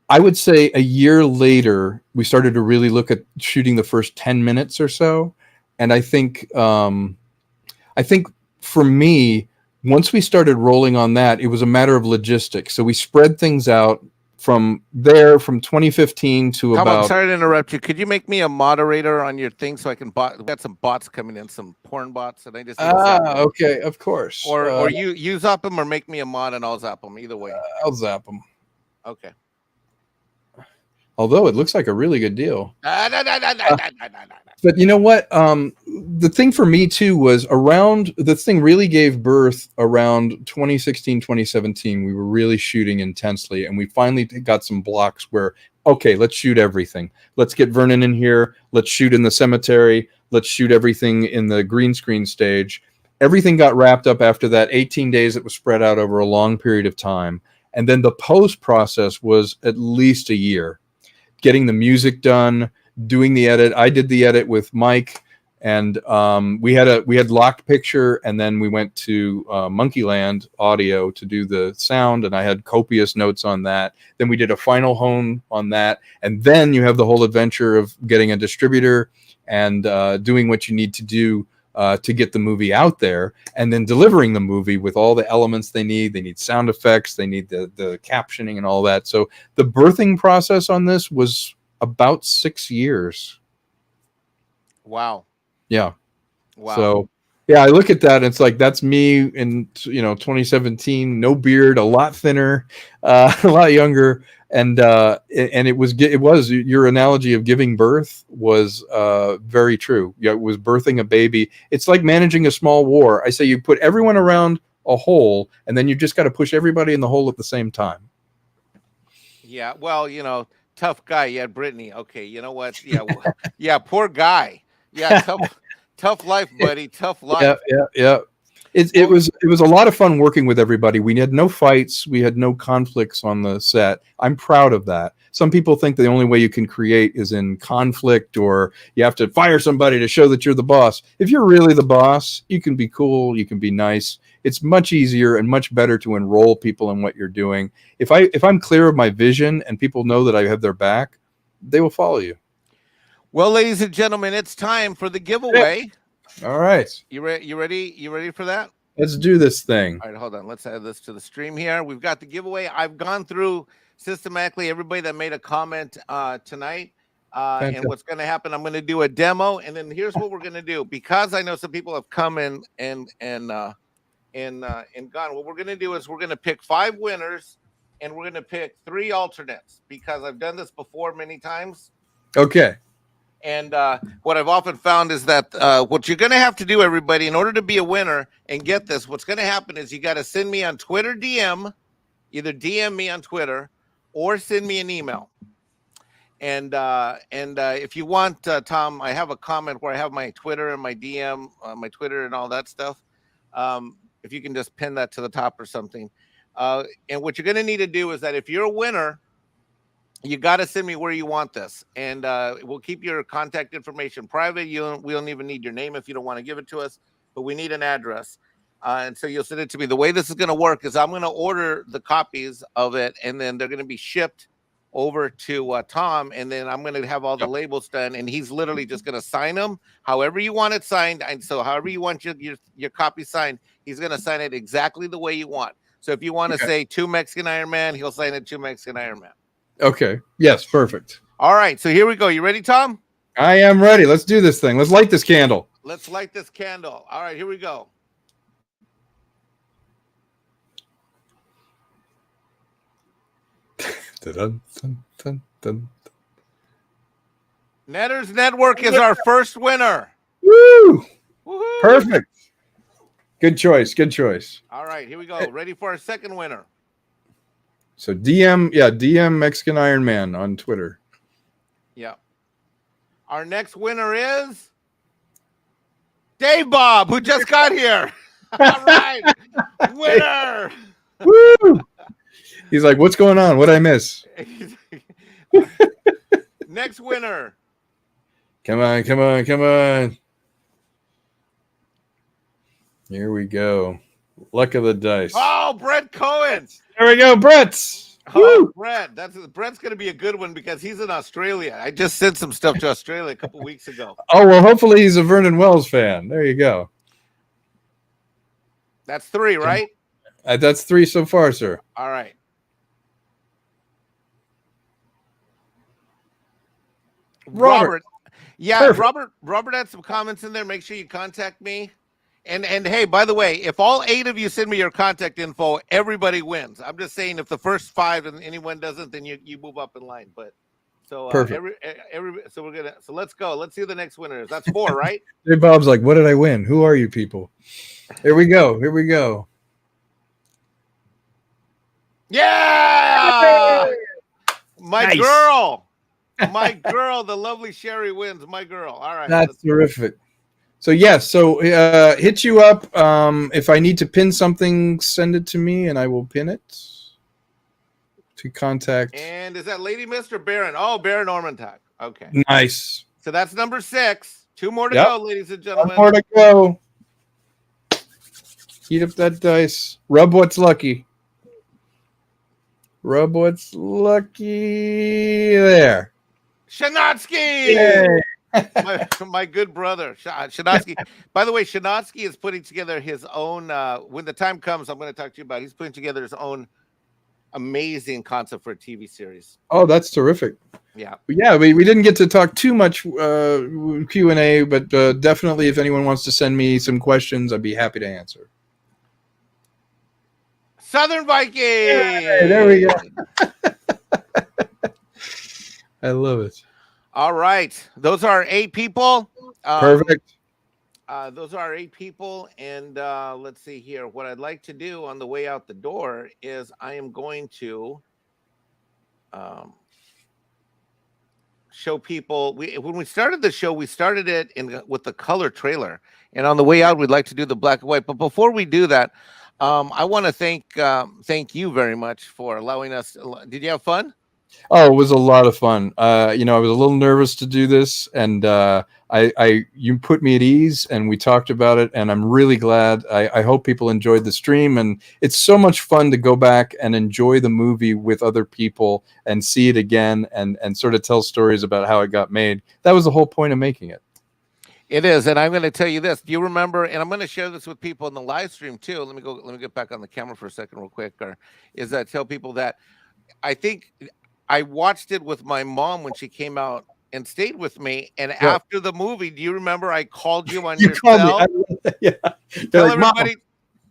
I would say a year later, we started to really look at shooting the first 10 minutes or so. And I think for me, once we started rolling on that, it was a matter of logistics. So we spread things out from 2015 to Tom, about. I'm sorry to interrupt you. Could you make me a moderator on your thing so I can we got some bots coming in, some porn bots, and I just Okay, of course. Or you zap them or make me a mod and I'll zap them. Either way. I'll zap them. Okay. Although it looks like a really good deal. But you know what? The thing for me too was this thing really gave birth around 2016, 2017. We were really shooting intensely, and we finally got some blocks where, okay, let's shoot everything. Let's get Vernon in here. Let's shoot in the cemetery. Let's shoot everything in the green screen stage. Everything got wrapped up after that 18 days. It was spread out over a long period of time. And then the post process was at least a year, getting the music done, doing the edit. I did the edit with Mike, and we had Locked Picture, and then we went to Monkeyland Audio to do the sound, and I had copious notes on that. Then we did a final hone on that, and then you have the whole adventure of getting a distributor and doing what you need to do to get the movie out there, and then delivering the movie with all the elements they need. They need sound effects, they need the captioning and all that. So the birthing process on this was about 6 years. Wow. Yeah. Wow. So yeah, I look at that and it's like, that's me in 2017, no beard, a lot thinner, a lot younger. And it was your analogy of giving birth was very true. Yeah, it was birthing a baby. It's like managing a small war. I say you put everyone around a hole, and then you just got to push everybody in the hole at the same time. Yeah, well, tough guy. Yeah, Brittany. Okay, you know what? Yeah, yeah, poor guy. Yeah, tough life, buddy. Tough life. Yeah. It was a lot of fun working with everybody. We had no fights. We had no conflicts on the set. I'm proud of that. Some people think the only way you can create is in conflict, or you have to fire somebody to show that you're the boss. If you're really the boss, you can be cool. You can be nice. It's much easier and much better to enroll people in what you're doing. If I'm clear of my vision and people know that I have their back, they will follow you. Well, ladies and gentlemen, it's time for the giveaway. All right. You ready? You ready for that? Let's do this thing. All right, hold on. Let's add this to the stream here. We've got the giveaway. I've gone through systematically everybody that made a comment tonight. And what's going to happen, I'm going to do a demo, and then here's what we're going to do. Because I know some people have come in and gone, what we're going to do is we're going to pick 5 winners, and we're going to pick 3 alternates, because I've done this before many times. Okay. And what I've often found is that what you're going to have to do, everybody, in order to be a winner and get this, what's going to happen is you got to send me on Twitter DM, either DM me on Twitter or send me an email. And if you want, Tom, I have a comment where I have my Twitter and my DM, my Twitter and all that stuff. If you can just pin that to the top or something. And what you're going to need to do is that if you're a winner, you got to send me where you want this, and we'll keep your contact information private. We don't even need your name if you don't want to give it to us, but we need an address. And so you'll send it to me. The way this is going to work is I'm going to order the copies of it, and then they're going to be shipped over to Tom, and then I'm going to have all the labels done, and he's literally just going to sign them however you want it signed. And so however you want your copy signed, he's going to sign it exactly the way you want. So if you want to say 2 Mexican Iron Man, he'll sign it 2 Mexican Iron Man. Okay. Yes, perfect. All right, so here we go. You ready, Tom? I am ready. Let's do this thing. Let's light this candle. Let's light this candle. All right, here we go. Dun, dun, dun, dun. Netters Network is our first winner. Woo! Woo-hoo! Perfect. Good choice. Good choice. All right, here we go. Ready for our second winner. So DM Mexican Iron Man on Twitter. Yeah. Our next winner is Dave Bob, who just got here. All right. Winner. Woo! He's like, what's going on? What'd I miss? Next winner. Come on, come on, come on. Here we go. Luck of the dice. Oh, Brett Cohen. There we go, Brett. Oh, Brett. Brett's going to be a good one because he's in Australia. I just sent some stuff to Australia a couple weeks ago. Oh, well, hopefully he's a Vernon Wells fan. There you go. That's 3, right? That's 3 so far, sir. All right. Robert. Yeah, perfect. Robert had some comments in there. Make sure you contact me. And hey, by the way, if all 8 of you send me your contact info, everybody wins. I'm just saying, if the first 5 and anyone doesn't, then you move up in line. But so perfect. So let's go. Let's see who the next winner is. That's 4, right? Hey, Bob's like, what did I win? Who are you people? Here we go. Here we go. Yeah, my nice. girl, the lovely Sherry wins. My girl. All right, that's terrific. So yes, hit you up. If I need to pin something, send it to me and I will pin it. could contact. And is that Lady Mr. Baron? Oh, Baron Ormontag. Okay. Nice. So that's number 6. 2 more to Yep. go, ladies and gentlemen. 1 more to go. Heat up that dice. Rub what's lucky. Rub what's lucky. There. Shanatsky! my good brother, Shanatsky. By the way, Shanatsky is putting together his own, when the time comes, I'm going to talk to you about it. He's putting together his own amazing concept for a TV series. Oh, that's terrific. Yeah. Yeah, we didn't get to talk too much Q&A, but definitely if anyone wants to send me some questions, I'd be happy to answer. Southern Viking! Hey, there we go. I love it. All right. Those are 8 people. Perfect. Those are 8 people. And let's see here. What I'd like to do on the way out the door is I am going to show people. When we started the show, we started it with the color trailer. And on the way out, we'd like to do the black and white. But before we do that, I want to thank you very much for allowing us. Did you have fun? Oh, it was a lot of fun. I was a little nervous to do this, and you put me at ease, and we talked about it, and I'm really glad. I hope people enjoyed the stream, and it's so much fun to go back and enjoy the movie with other people and see it again and sort of tell stories about how it got made. That was the whole point of making it. It is, and I'm going to tell you this. Do you remember? And I'm going to share this with people in the live stream too. Let me get back on the camera for a second, real quick. Tell people that I think I watched it with my mom when she came out and stayed with me. And after the movie, do you remember I called you on your cell? Yeah. Tell everybody.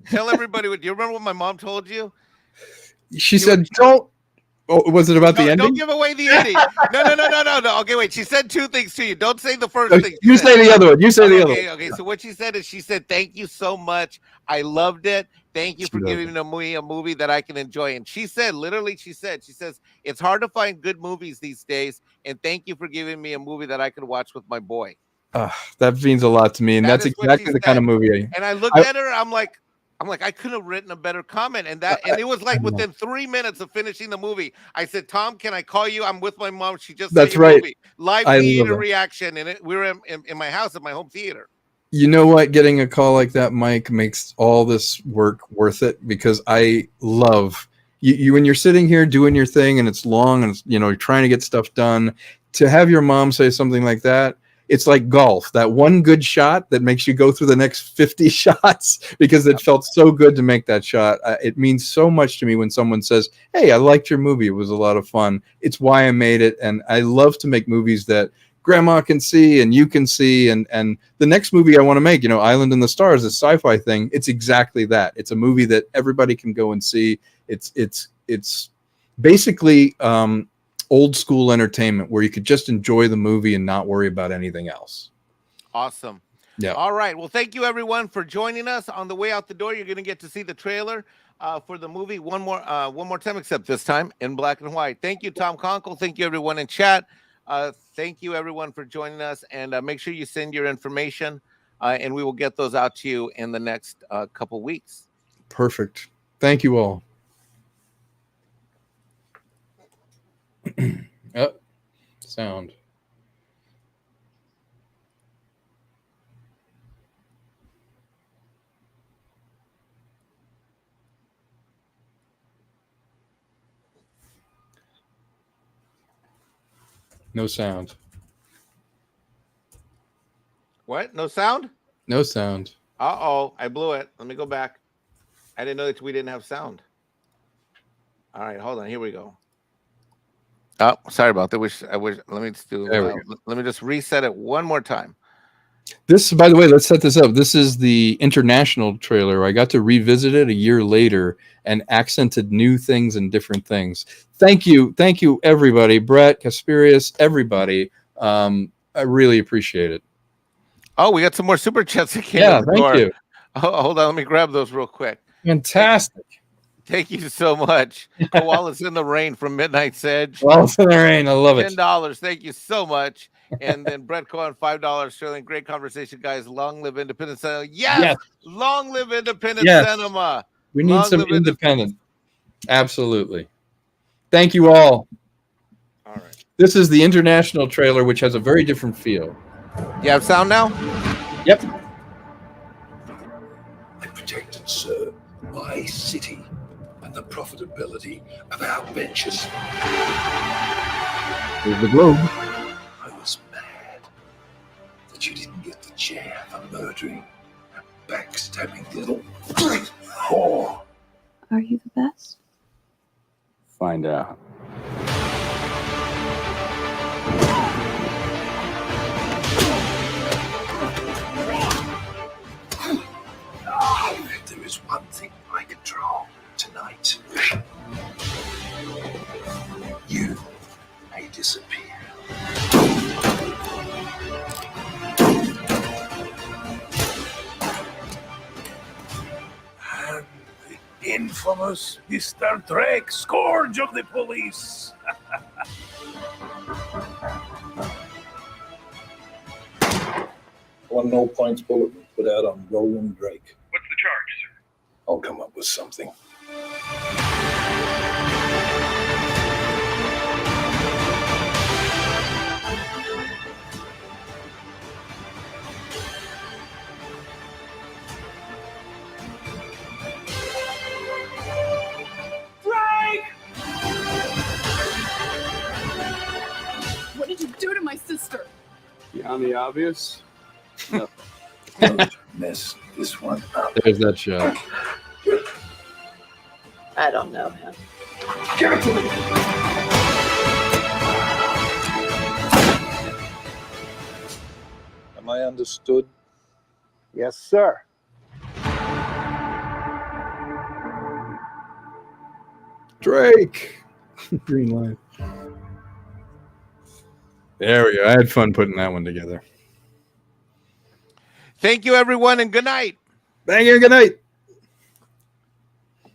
Tell everybody. Do you remember what my mom told you? She said, "Don't." Oh, was it about the ending? Don't give away the ending. No. Okay, wait. She said 2 things to you. Don't say the first thing. You say the other one. You say the other one. Okay. So what she said is, she said, "Thank you so much. I loved it. Thank you for giving me a movie that I can enjoy." And she said, literally, she says, "It's hard to find good movies these days. And thank you for giving me a movie that I could watch with my boy." That means a lot to me, and that's exactly the kind of movie. And I looked at her. I'm like, I could have written a better comment. And it was like within 3 minutes of finishing the movie, I said, "Tom, can I call you? I'm with my mom. She just That's saw your right. movie." Live theater reaction, and we were in my house at my home theater. You know what? Getting a call like that, Mike, makes all this work worth it, because I love you when you're sitting here doing your thing and it's long and you're trying to get stuff done. To have your mom say something like that, it's like golf. That one good shot that makes you go through the next 50 shots because it felt so good to make that shot. It means so much to me when someone says, "Hey, I liked your movie. It was a lot of fun." It's why I made it, and I love to make movies that Grandma can see and you can see. And the next movie I want to make, Island in the Stars, a sci-fi thing, it's exactly that. It's a movie that everybody can go and see. It's basically old school entertainment where you could just enjoy the movie and not worry about anything else. Awesome. Yeah. All right. Well, thank you everyone for joining us. On the way out the door, you're going to get to see the trailer for the movie one more time, except this time in black and white. Thank you, Tom Konkle. Thank you, everyone in chat. Thank you, everyone, for joining us. And make sure you send your information, and we will get those out to you in the next couple weeks. Perfect. Thank you all. Sound. No sound. What? No sound? No sound. Uh-oh. I blew it. Let me go back. I didn't know that we didn't have sound. All right. Hold on. Here we go. Oh, sorry about that. Let me just reset it one more time. This, by the way, let's set this up. This is the international trailer. I got to revisit it a year later and accented new things and different things. Thank you, everybody. Brett, Casperius, everybody. I really appreciate it. Oh, we got some more super chats that came. Yeah, thank you. Oh, hold on, let me grab those real quick. Fantastic. Thank you so much. Koalas in the Rain from Midnight Sedge. Koalas in the Rain, I love it. $10. Thank you so much. And then Brett Cohen, $5. Sterling, great conversation, guys. Long live independent cinema. Yes. Long live independent cinema. We need some independent. Absolutely. Thank you all. All right. This is the international trailer, which has a very different feel. You have sound now? Yep. I protected, sir, my city and the profitability of our ventures. Here's the globe. I was mad that you didn't get the chair for murdering a backstabbing little whore. Are you the best? Find out. There is one thing I control tonight. You may disappear. And the infamous Mr. Drake, scourge of the police. One no points bullet was put out on Roland Drake. What's the charge, sir? I'll come up with something. What did you do to my sister? Beyond the obvious. Don't mess this one up. There's that shot. I don't know him. Give it to me. Am I understood? Yes, sir. Drake. Green line. There we go. I had fun putting that one together. Thank you, everyone, and good night. Thank you. Good night.